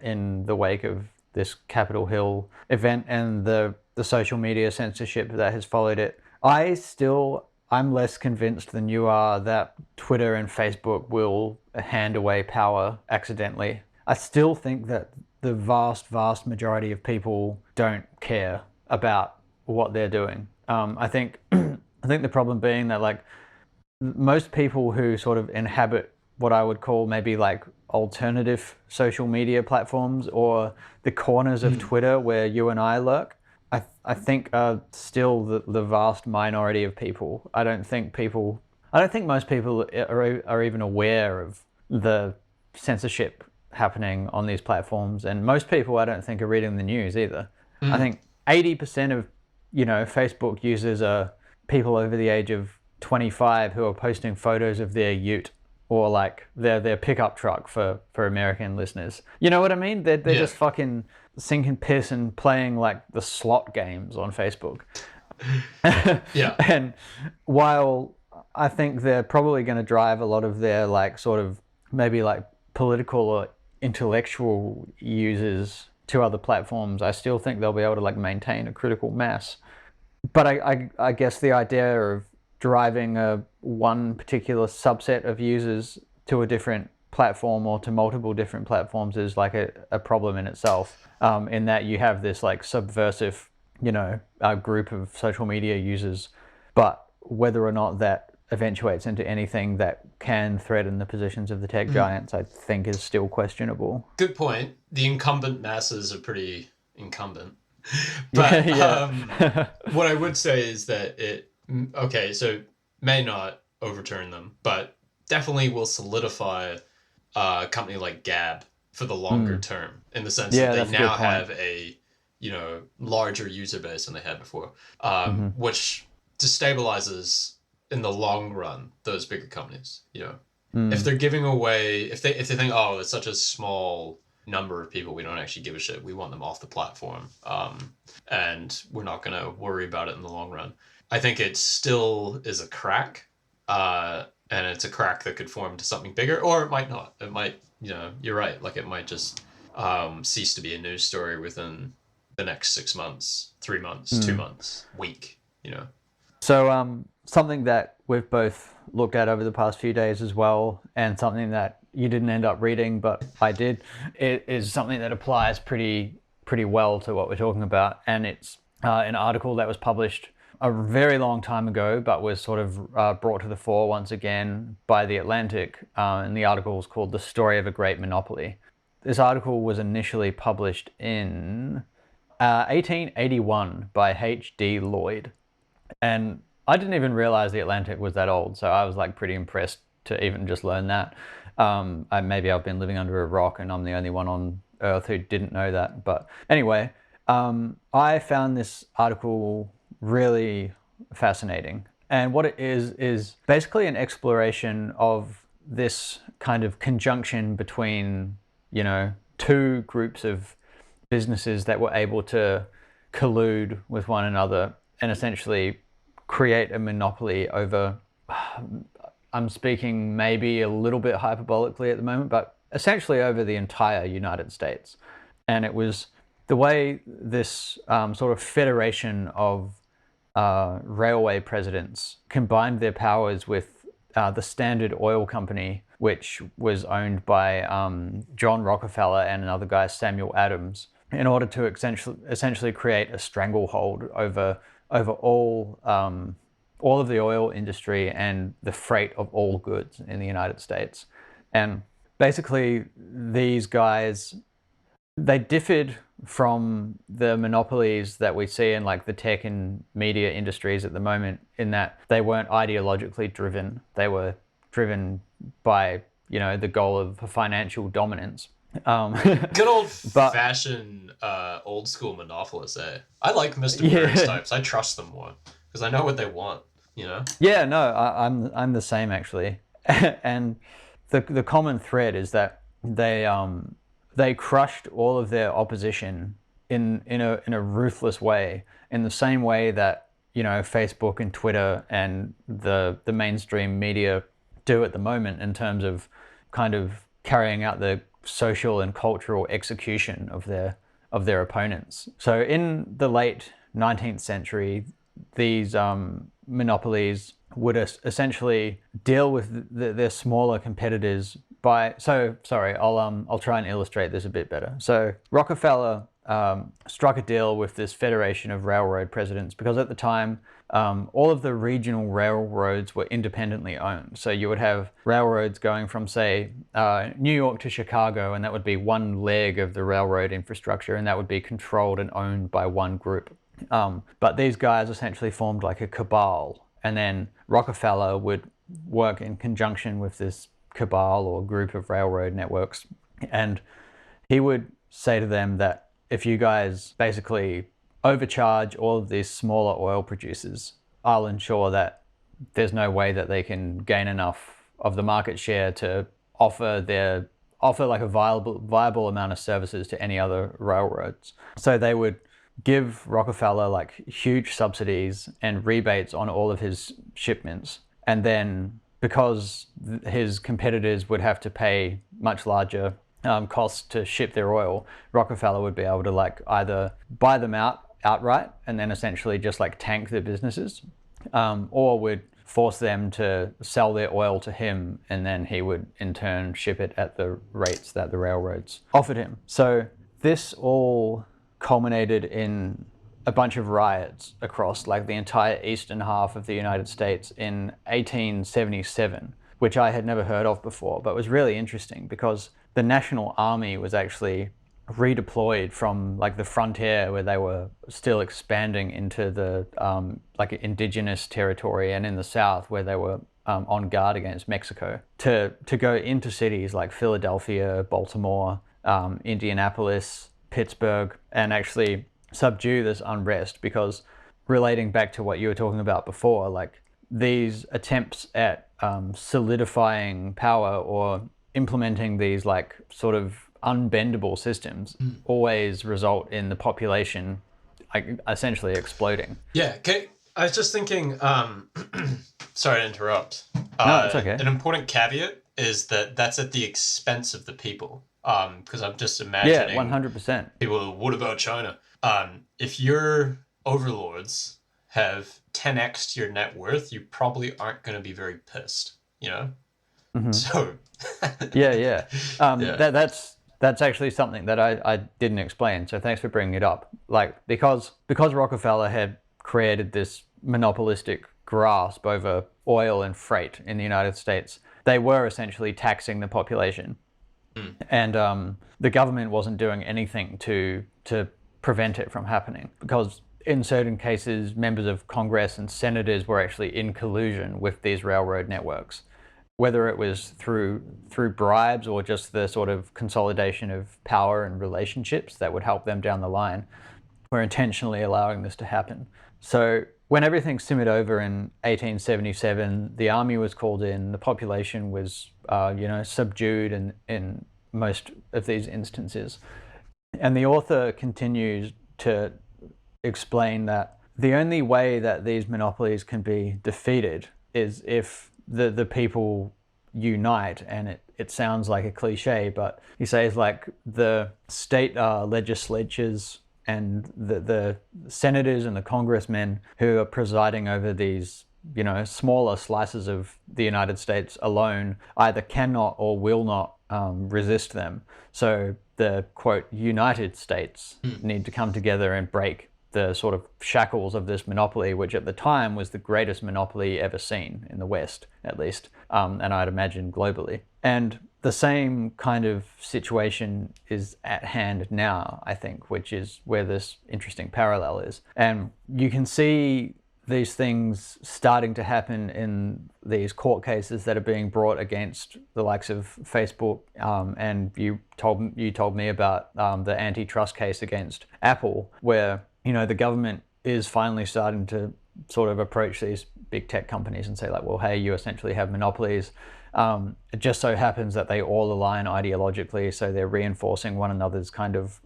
in the wake of this Capitol Hill event and the social media censorship that has followed it. I'm less convinced than you are that Twitter and Facebook will hand away power accidentally. I still think that the vast, vast majority of people don't care about what they're doing. I think the problem being that, like, most people who sort of inhabit what I would call maybe like alternative social media platforms or the corners of Twitter where you and I lurk, I think are still the vast minority of people. I don't think most people are even aware of the censorship happening on these platforms, and most people I don't think are reading the news either. I think 80% of Facebook users are people over the age of 25 who are posting photos of their ute or like their pickup truck for American listeners. You know what I mean? They're just fucking sinking piss and playing like the slot games on Facebook. Yeah. And while I think they're probably going to drive a lot of their like sort of maybe like political or intellectual users to other platforms, I still think they'll be able to like maintain a critical mass. But I guess the idea of driving one particular subset of users to a different platform or to multiple different platforms is like a problem in itself, in that you have this like subversive, group of social media users, but whether or not that eventuates into anything that can threaten the positions of the tech giants, I think is still questionable. Good point. The incumbent masses are pretty incumbent. But what I would say is that so may not overturn them, but definitely will solidify a company like Gab for the longer term, in the sense that they now have a larger user base than they had before, which destabilizes in the long run those bigger companies. If they're giving away, if they think, oh, it's such a small number of people, we don't actually give a shit, we want them off the platform, and we're not going to worry about it in the long run. I think it still is a crack, and it's a crack that could form to something bigger, or it might not. It might, you're right, like it might just cease to be a news story within the next 6 months, 3 months, 2 months, week. So something that we've both looked at over the past few days as well, and something that you didn't end up reading, but I did, it is something that applies pretty well to what we're talking about. And it's an article that was published a very long time ago, but was sort of brought to the fore once again by The Atlantic. And the article is called "The Story of a Great Monopoly." This article was initially published in 1881 by H.D. Lloyd. And I didn't even realize The Atlantic was that old, so I was like pretty impressed to even just learn that. Maybe I've been living under a rock and I'm the only one on Earth who didn't know that. But anyway, I found this article really fascinating. And what it is basically an exploration of this kind of conjunction between, two groups of businesses that were able to collude with one another and essentially create a monopoly over, I'm speaking maybe a little bit hyperbolically at the moment, but essentially over the entire United States. And it was the way this sort of federation of railway presidents combined their powers with the Standard Oil Company, which was owned by John Rockefeller and another guy, Samuel Adams, in order to essentially create a stranglehold over all of the oil industry and the freight of all goods in the United States. And basically these guys, they differed from the monopolies that we see in like the tech and media industries at the moment, in that they weren't ideologically driven. They were driven by, the goal of financial dominance. Good old fashioned old school monopolists, eh? I like Mr. Burns types. I trust them more because I know what they want, Yeah, no, I'm the same actually. And the common thread is that they crushed all of their opposition in a ruthless way, in the same way that Facebook and Twitter and the mainstream media do at the moment, in terms of kind of carrying out the social and cultural execution of their opponents. So in the late 19th century, these monopolies would essentially deal with their smaller competitors by. So sorry, I'll try and illustrate this a bit better. So Rockefeller struck a deal with this federation of railroad presidents because at the time all of the regional railroads were independently owned. So you would have railroads going from, say, New York to Chicago, and that would be one leg of the railroad infrastructure, and that would be controlled and owned by one group. But these guys essentially formed like a cabal, and then Rockefeller would work in conjunction with this cabal or group of railroad networks, and he would say to them that if you guys basically overcharge all of these smaller oil producers, I'll ensure that there's no way that they can gain enough of the market share to offer like a viable amount of services to any other railroads. So they would give Rockefeller like huge subsidies and rebates on all of his shipments, and then because his competitors would have to pay much larger costs to ship their oil, Rockefeller would be able to like either buy them outright and then essentially just like tank their businesses, or would force them to sell their oil to him, and then he would in turn ship it at the rates that the railroads offered him. So this all culminated in a bunch of riots across like the entire eastern half of the United States in 1877, which I had never heard of before, but was really interesting because the National Army was actually redeployed from like the frontier where they were still expanding into the like indigenous territory, and in the south where they were on guard against Mexico, to go into cities like Philadelphia, Baltimore, Indianapolis, Pittsburgh, and actually subdue this unrest. Because relating back to what you were talking about before, like these attempts at solidifying power or implementing these like sort of unbendable systems always result in the population like essentially exploding. Yeah, okay. I was just thinking, sorry to interrupt. No, it's okay. An important caveat is that that's at the expense of the people. Because I'm just imagining... Yeah, 100%. People, what about China? If your overlords have 10x'd your net worth, you probably aren't going to be very pissed, you know? Mm-hmm. So... yeah. That's actually something that I didn't explain, so thanks for bringing it up. Like, because Rockefeller had created this monopolistic grasp over oil and freight in the United States, they were essentially taxing the population. And the government wasn't doing anything to prevent it from happening, because in certain cases, members of Congress and senators were actually in collusion with these railroad networks, whether it was through bribes or just the sort of consolidation of power and relationships that would help them down the line, were intentionally allowing this to happen. So when everything simmered over in 1877, the army was called in, the population was subdued in most of these instances. And the author continues to explain that the only way that these monopolies can be defeated is if the people unite. And it sounds like a cliche, but he says like the state legislatures and the senators and the congressmen who are presiding over these, smaller slices of the United States alone either cannot or will not resist them. So the, quote, United States need to come together and break the sort of shackles of this monopoly, which at the time was the greatest monopoly ever seen in the West, at least, and I'd imagine globally. And the same kind of situation is at hand now, I think, which is where this interesting parallel is. And you can see these things starting to happen in these court cases that are being brought against the likes of Facebook, and you told me about the antitrust case against Apple, where the government is finally starting to sort of approach these big tech companies and say like, well, hey, you essentially have monopolies. It just so happens that they all align ideologically, so they're reinforcing one another's kind of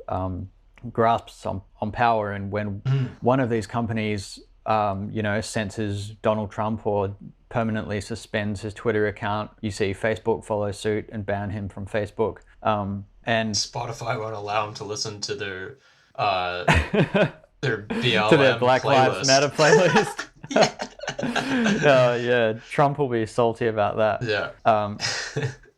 grasps on power. And when one of these companies censors Donald Trump or permanently suspends his Twitter account, you see Facebook follow suit and ban him from Facebook. And Spotify won't allow him to listen to their BLM to their Black playlist. Lives Matter playlist. Trump will be salty about that. Yeah.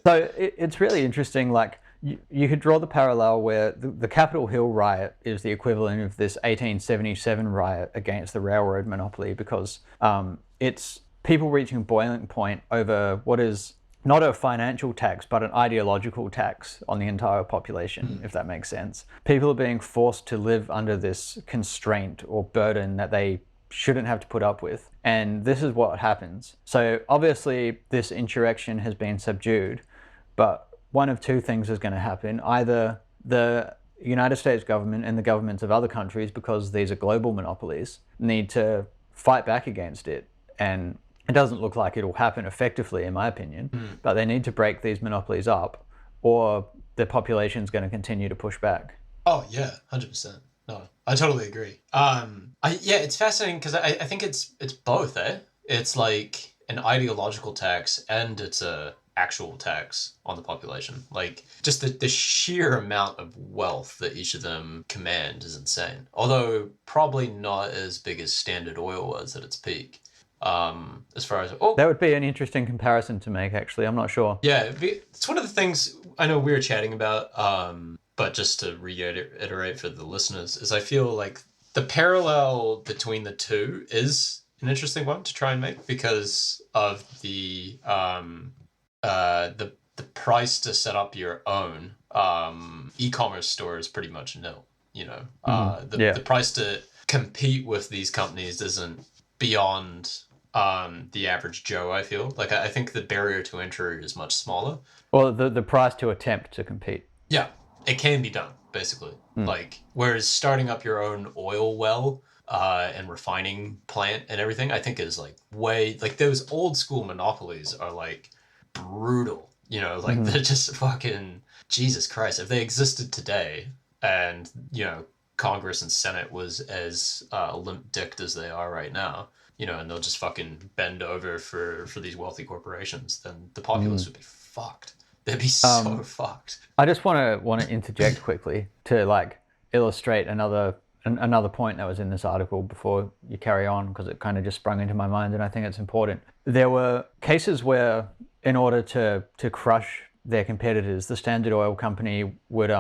So it's really interesting. Like, you could draw the parallel where the Capitol Hill riot is the equivalent of this 1877 riot against the railroad monopoly, because it's people reaching boiling point over what is not a financial tax, but an ideological tax on the entire population, if that makes sense. People are being forced to live under this constraint or burden that they shouldn't have to put up with. And this is what happens. So obviously this insurrection has been subdued, but one of two things is going to happen. Either the United States government and the governments of other countries, because these are global monopolies, need to fight back against it. And it doesn't look like it'll happen effectively, in my opinion, but they need to break these monopolies up, or the population's going to continue to push back. Oh yeah, 100%. No, I totally agree. It's fascinating because I think it's both, eh? It's like an ideological tax and it's a actual tax on the population. Like just the sheer amount of wealth that each of them command is insane. Although probably not as big as Standard Oil was at its peak. As far as that would be an interesting comparison to make, actually. I'm not sure. Yeah, it's one of the things I know we were chatting about, but just to reiterate for the listeners, is I feel like the parallel between the two is an interesting one to try and make because of the price to set up your own e-commerce store is pretty much nil. You know, the price to compete with these companies isn't beyond the average Joe. I feel like I think the barrier to entry is much smaller. Well, the price to attempt to compete. Yeah, it can be done basically. Like whereas starting up your own oil well and refining plant and everything, I think is like way like those old school monopolies are like brutal. You know, like they're just fucking Jesus Christ. If they existed today, and you know Congress and Senate was as limp-dicked as they are right now, you know, and they'll just fucking bend over for these wealthy corporations, then the populace would be fucked. They'd be so fucked. I just want to interject quickly to like illustrate another point that was in this article before you carry on, because it kind of just sprung into my mind and I think it's important. There were cases where in order to crush their competitors, the Standard Oil Company would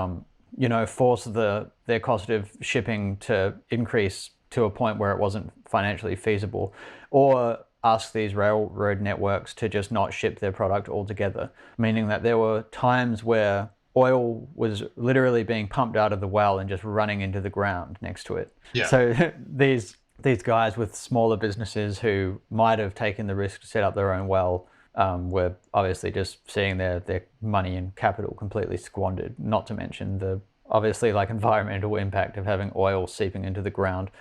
force their cost of shipping to increase to a point where it wasn't financially feasible, or ask these railroad networks to just not ship their product altogether, meaning that there were times where oil was literally being pumped out of the well and just running into the ground next to it. Yeah. So these guys with smaller businesses who might have taken the risk to set up their own well were obviously just seeing their money and capital completely squandered, not to mention the obviously like environmental impact of having oil seeping into the ground.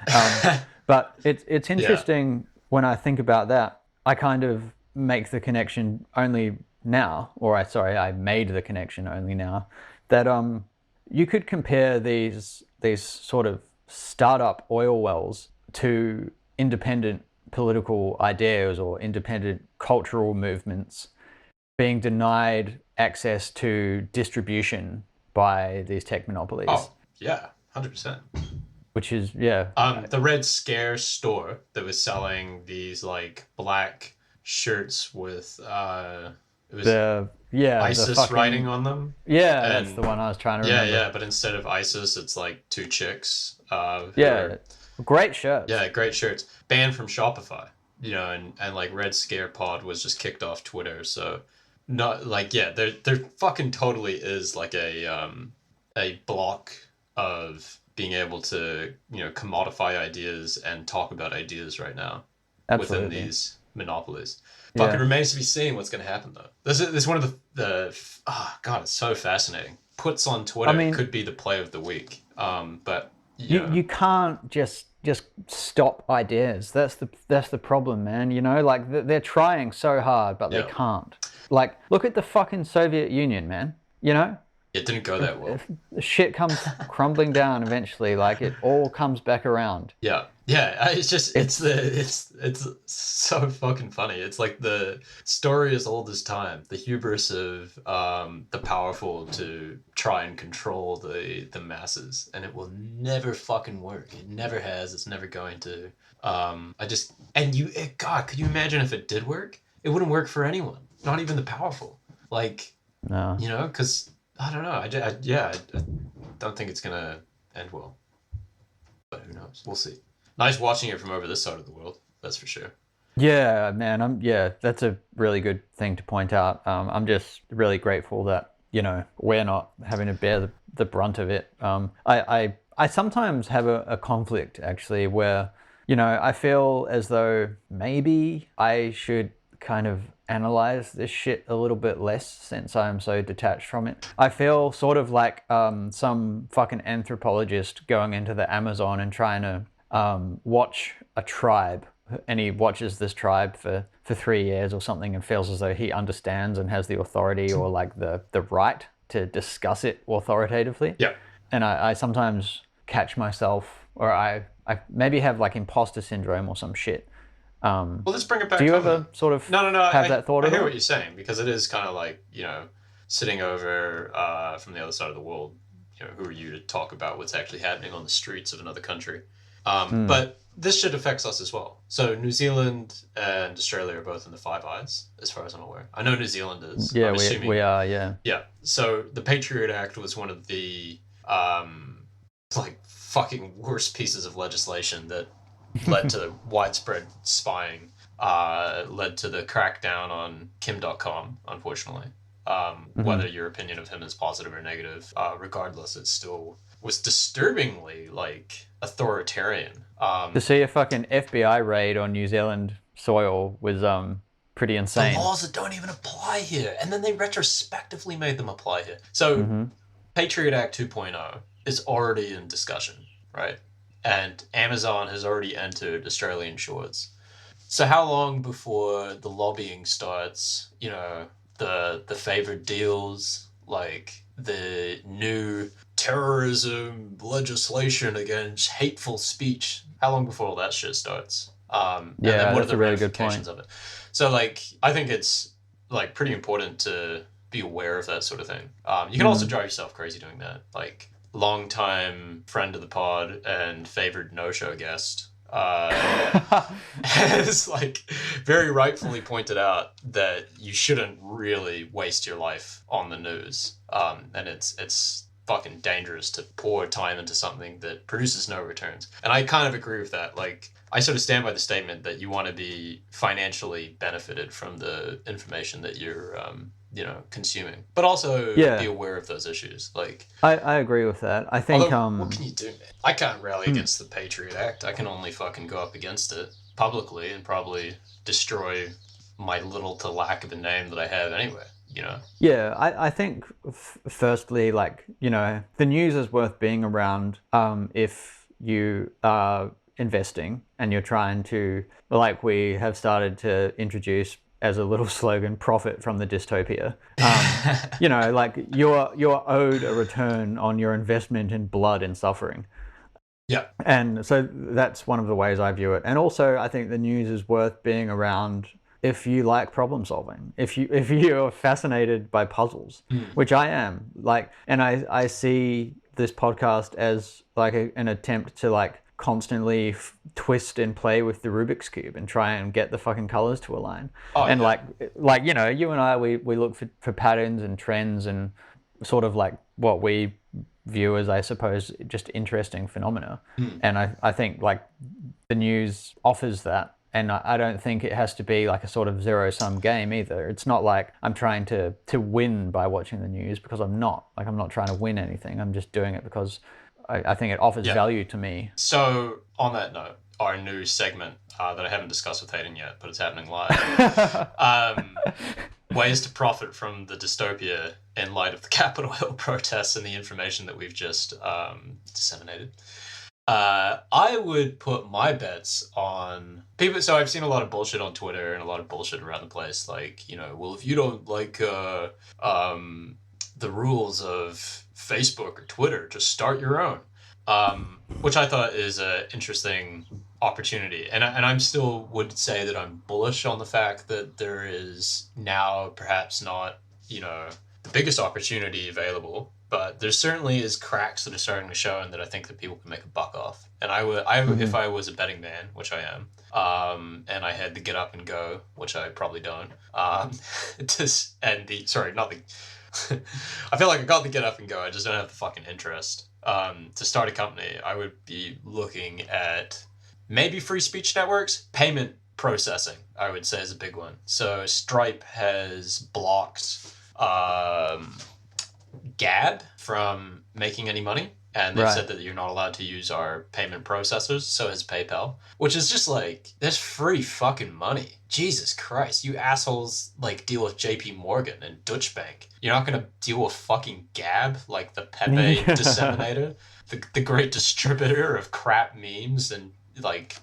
But it's interesting when I think about that. I kind of make the connection only now, I made the connection only now, that you could compare these sort of startup oil wells to independent political ideas or independent cultural movements being denied access to distribution by these tech monopolies. Oh, yeah, 100%. Which is, the Red Scare store that was selling these like black shirts with ISIS writing on them. Yeah, and that's the one I was trying to remember. Yeah, but instead of ISIS, it's like two chicks. Great shirts. Yeah, great shirts. Banned from Shopify, you know, and like Red Scare Pod was just kicked off Twitter. So, not like there fucking totally is like a block of being able to, you know, commodify ideas and talk about ideas right now. Absolutely. Within these monopolies. Fucking remains to be seen what's going to happen though. This is one of the God, it's so fascinating. Puts on Twitter could be the play of the week. But you can't just stop ideas. That's the problem, man. You know, like they're trying so hard, but they can't. Like, look at the fucking Soviet Union, man. You know, it didn't go that well. The shit comes crumbling down eventually. Like it all comes back around. Yeah. It's so fucking funny. It's like the story as old as time. The hubris of the powerful to try and control the masses, and it will never fucking work. It never has. It's never going to. God, could you imagine if it did work? It wouldn't work for anyone, not even the powerful. Like, no, you know, because I don't know. I don't think it's gonna end well, but who knows? We'll see. Nice watching it from over this side of the world. That's for sure. Yeah, man. That's a really good thing to point out. I'm just really grateful that we're not having to bear the brunt of it. I sometimes have a conflict actually where I feel as though maybe I should kind of analyze this shit a little bit less since I'm so detached from it. I feel sort of like some fucking anthropologist going into the Amazon and trying to watch a tribe, and he watches this tribe for 3 years or something and feels as though he understands and has the authority or like the right to discuss it authoritatively. Yeah. And I sometimes catch myself, or I maybe have like imposter syndrome or some shit. Well, let's bring it back. Do you ever sort of no, have that thought? I hear what you're saying, because it is kind of like, sitting over from the other side of the world. Who are you to talk about what's actually happening on the streets of another country? But this shit affects us as well. So New Zealand and Australia are both in the Five Eyes, as far as I'm aware. I know New Zealand is. Yeah, we are. Yeah. Yeah. So the Patriot Act was one of the like fucking worst pieces of legislation that led to widespread spying, led to the crackdown on Kim.com, unfortunately. Whether your opinion of him is positive or negative, regardless, it still was disturbingly like authoritarian. To see a fucking FBI raid on New Zealand soil was pretty insane. The laws that don't even apply here, and then they retrospectively made them apply here. So Patriot Act 2.0 is already in discussion, right? And Amazon has already entered Australian shores. So how long before the lobbying starts, the favored deals, like the new terrorism legislation against hateful speech, how long before all that shit starts? And then what are the ramifications of it? So, like, I think it's, like, pretty important to be aware of that sort of thing. You can also drive yourself crazy doing that. Like, longtime friend of the pod and favored no-show guest has like very rightfully pointed out that you shouldn't really waste your life on the news, and it's fucking dangerous to pour time into something that produces no returns. And I kind of agree with that. Like, I sort of stand by the statement that you want to be financially benefited from the information that you're consuming, but also be aware of those issues. Like, I agree with that. I think what can you do, man? I can't rally against the Patriot Act. I can only fucking go up against it publicly and probably destroy my little to lack of a name that I have anyway. Yeah, I think firstly, like, the news is worth being around if you are investing and you're trying to, like we have started to introduce as a little slogan, profit from the dystopia. Like you're owed a return on your investment in blood and suffering. Yeah. And so that's one of the ways I view it. And also I think the news is worth being around if you like problem solving, if you're fascinated by puzzles, which I am. Like, and I see this podcast as like an attempt to like constantly twist and play with the Rubik's Cube and try and get the fucking colors to align. Like you and I, we look for patterns and trends and sort of like what we view as, I suppose, just interesting phenomena. And I think like the news offers that. And I don't think it has to be like a sort of zero-sum game either. It's not like I'm trying to win by watching the news, because I'm not. Like, I'm not trying to win anything. I'm just doing it because I think it offers value to me. So, on that note, our new segment that I haven't discussed with Hayden yet, but it's happening live. Ways to profit from the dystopia in light of the Capitol Hill protests and the information that we've just disseminated. I would put my bets on people. So I've seen a lot of bullshit on Twitter and a lot of bullshit around the place. Like, well, if you don't like the rules of Facebook or Twitter, just start your own. Which I thought is an interesting opportunity. And I'm still would say that I'm bullish on the fact that there is now perhaps not, the biggest opportunity available, but there certainly is cracks that are starting to show, and that I think that people can make a buck off. And I would, if I was a betting man, which I am, and I had to get up and go, which I probably don't, I feel like I got the get up and go. I just don't have the fucking interest. To start a company, I would be looking at maybe free speech networks, payment processing, I would say is a big one. So Stripe has blocked Gab from making any money. And they've said that you're not allowed to use our payment processors, so has PayPal. Which is just like, that's free fucking money. Jesus Christ, you assholes like deal with JP Morgan and Deutsche Bank. You're not gonna deal with fucking Gab, like the Pepe disseminator, the great distributor of crap memes and like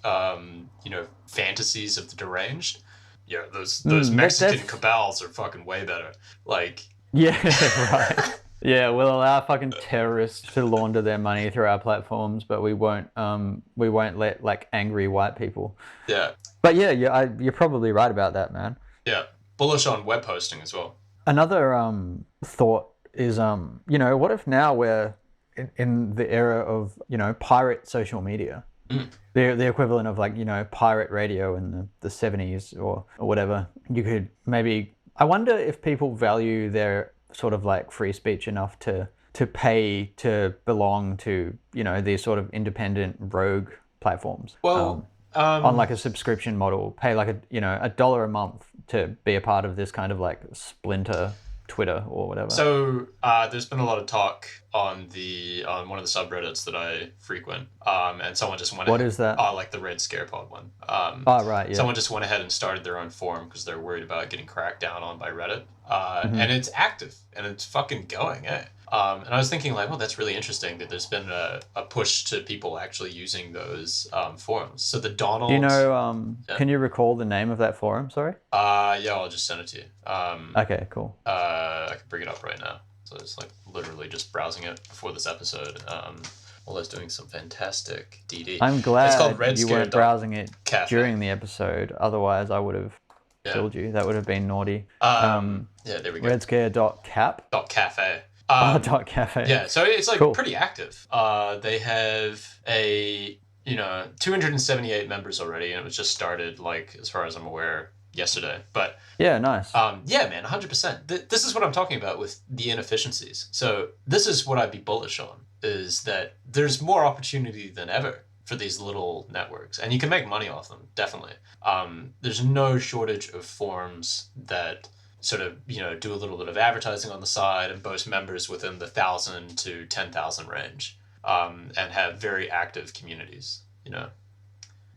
fantasies of the deranged. Yeah, those Mexican cabals are fucking way better. Like right. Yeah, we'll allow fucking terrorists to launder their money through our platforms, but we won't let like angry white people. Yeah. But you're probably right about that, man. Yeah, bullish on web hosting as well. Another thought is what if now we're in the era of pirate social media, the equivalent of like pirate radio in the 70s or whatever. You could maybe. I wonder if people value their sort of like free speech enough to pay to belong to these sort of independent rogue platforms. Well, on like a subscription model, pay like $1 a month to be a part of this kind of like splinter Twitter or whatever. So there's been a lot of talk on one of the subreddits that I frequent, and someone just went. What is that? Like the Red Scarepod one. Right, yeah. Someone just went ahead and started their own forum because they're worried about getting cracked down on by Reddit, and it's active and it's fucking going, eh? And I was thinking like, well, that's really interesting that there's been a push to people actually using those forums. So the Donald. Do you know? Can you recall the name of that forum? Sorry. Yeah, I'll just send it to you. Okay, cool. I can bring it up right now. So it's like literally just browsing it before this episode. While I was doing some fantastic DD. I'm glad it's called Red you Scare weren't browsing it Cafe. During the episode. Otherwise, I would have killed you. That would have been naughty. Yeah, there we go. Redscare.cap. .cafe. .cafe. Yeah, so it's like cool. Pretty active. They have 278 members already, and it was just started like as far as I'm aware yesterday. But yeah, nice. Yeah, man, 100%. This is what I'm talking about with the inefficiencies. So this is what I'd be bullish on, is that there's more opportunity than ever for these little networks, and you can make money off them, definitely. There's no shortage of forums that sort of do a little bit of advertising on the side and boast members within the 1,000 to 10,000 range, and have very active communities.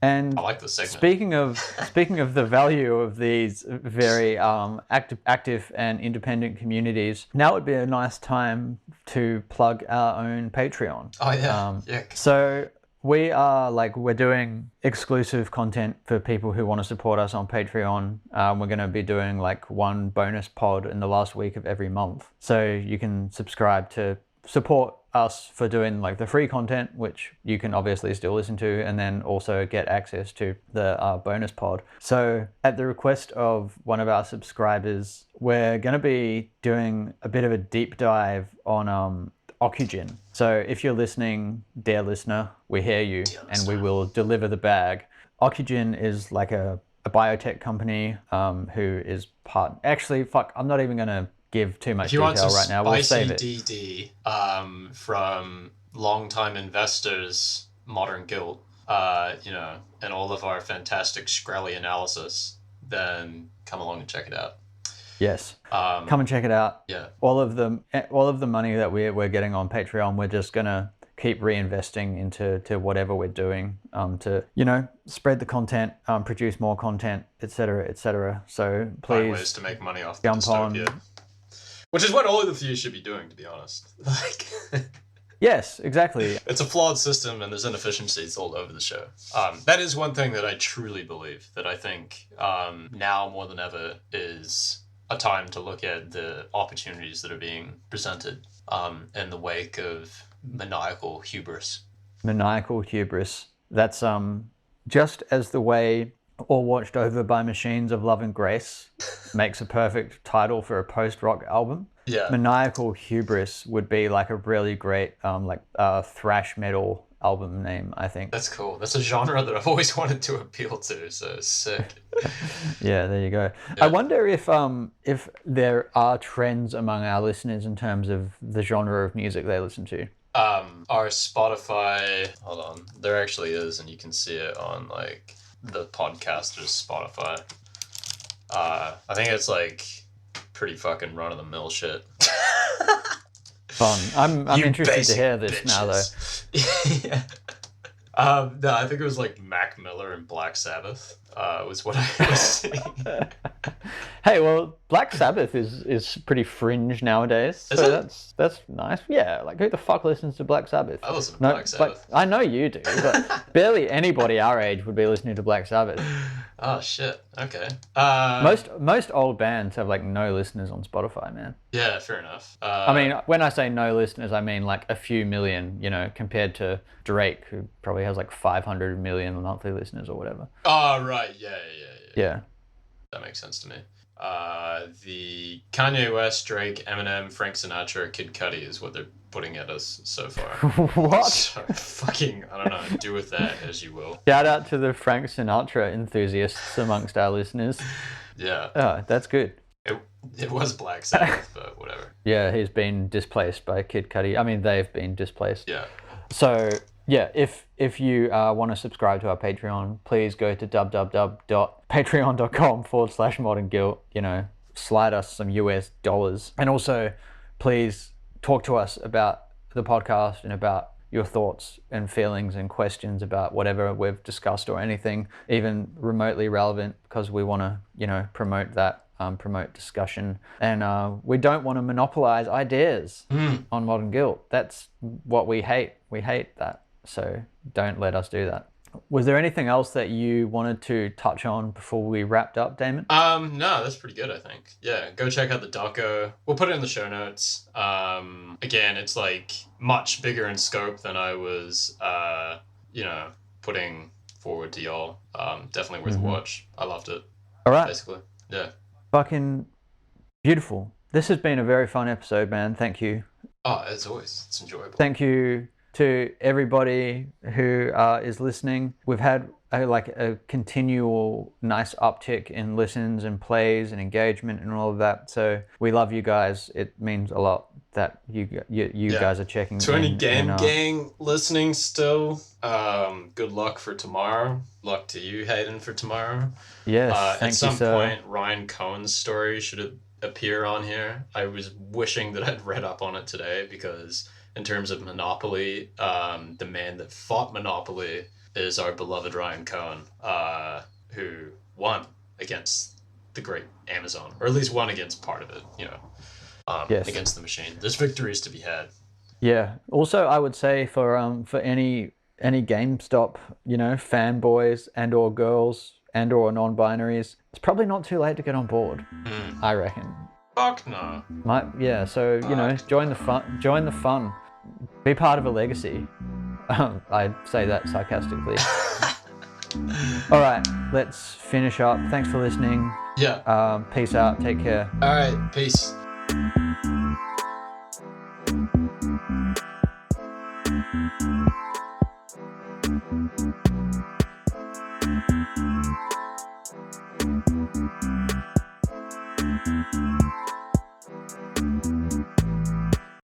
And I like this segment. Speaking of the value of these very active and independent communities, now would be a nice time to plug our own Patreon. Oh yeah. So we're doing exclusive content for people who want to support us on Patreon. We're going to be doing like one bonus pod in the last week of every month. So you can subscribe to support us for doing like the free content, which you can obviously still listen to, and then also get access to the bonus pod. So at the request of one of our subscribers, we're going to be doing a bit of a deep dive on Oxygen. So if you're listening, dear listener, we hear you and we will deliver the bag. Oxygen is like a biotech company who is part... Actually, fuck, I'm not even going to give too much detail right now. We'll save it. DD from longtime investors, Modern Guilt, and all of our fantastic Shkreli analysis, then come along and check it out. Yes. Come and check it out. Yeah. All of the money that we're getting on Patreon, we're just gonna keep reinvesting into whatever we're doing to spread the content, produce more content, etc., etc. So please find ways to make money off the jump dystopia. on. Which is what all of you should be doing, to be honest. Like. Yes, exactly. It's a flawed system, and there's inefficiencies all over the show. That is one thing that I truly believe, that I think now more than ever is a time to look at the opportunities that are being presented in the wake of maniacal hubris. Maniacal hubris. That's just as the way or Watched Over by Machines of Love and Grace makes a perfect title for a post-rock album. Yeah. Maniacal Hubris would be like a really great thrash metal album name, I think. That's cool. That's a genre that I've always wanted to appeal to, so sick. Yeah, there you go. Yeah. I wonder if there are trends among our listeners in terms of the genre of music they listen to. Our Spotify, hold on, there actually is, and you can see it on like the podcaster's Spotify. I think it's like pretty fucking run-of-the-mill shit. Fun. I'm interested to hear this bitches. now, though. Yeah. No, I think it was like Mac Miller and Black Sabbath. Was what I was seeing. Hey, well, Black Sabbath is pretty fringe nowadays, Is so it? that's nice. Yeah, like who the fuck listens to Black Sabbath? I listen to Black Sabbath. I know you do, but barely anybody our age would be listening to Black Sabbath. Oh shit. Okay. Most old bands have like no listeners on Spotify, man. Yeah, fair enough. I mean, when I say no listeners, I mean like a few million, you know, compared to Drake, who probably has like 500 million monthly listeners or whatever. Oh right, yeah. That makes sense to me. The Kanye West, Drake, Eminem, Frank Sinatra, Kid Cudi is what they're putting at us so far. What? So fucking, I don't know, do with that as you will. Shout out to the Frank Sinatra enthusiasts amongst our listeners. Yeah. Oh, that's good. It was Black Sabbath, but whatever. Yeah, he's been displaced by Kid Cudi. I mean, they've been displaced. Yeah. So, yeah, if you want to subscribe to our Patreon, please go to www.patreon.com/modernguilt, you know, slide us some US dollars. And also, please talk to us about the podcast and about your thoughts and feelings and questions about whatever we've discussed or anything, even remotely relevant, because we want to, you know, promote that, promote discussion. And we don't want to monopolize ideas on Modern Guilt. That's what we hate. We hate that. So don't let us do that. Was there anything else that you wanted to touch on before we wrapped up, Damon? No, that's pretty good, I think. Yeah, go check out the doco. We'll put it in the show notes. Again, it's like much bigger in scope than I was, putting forward to y'all. Definitely worth a watch. I loved it. All right. Basically, yeah. Fucking beautiful. This has been a very fun episode, man. Thank you. Oh, as always, it's enjoyable. Thank you to everybody who is listening. We've had a continual nice uptick in listens and plays and engagement and all of that. So we love you guys. It means a lot that you guys are checking. To any gang listening still, good luck for tomorrow. Luck to you, Hayden, for tomorrow. Yes, at some sir. point, Ryan Cohen's story should appear on here. I was wishing that I'd read up on it today because in terms of Monopoly, the man that fought Monopoly is our beloved Ryan Cohen, who won against the great Amazon, or at least won against part of it, against the machine. There's victories to be had. Yeah. Also, I would say for any GameStop, fanboys and or girls and or non-binaries, it's probably not too late to get on board. I reckon. Fuck no. So join the fun. Be part of a legacy. I say that sarcastically. All right, let's finish up. Thanks for listening. Yeah. Peace out. Take care. All right. Peace.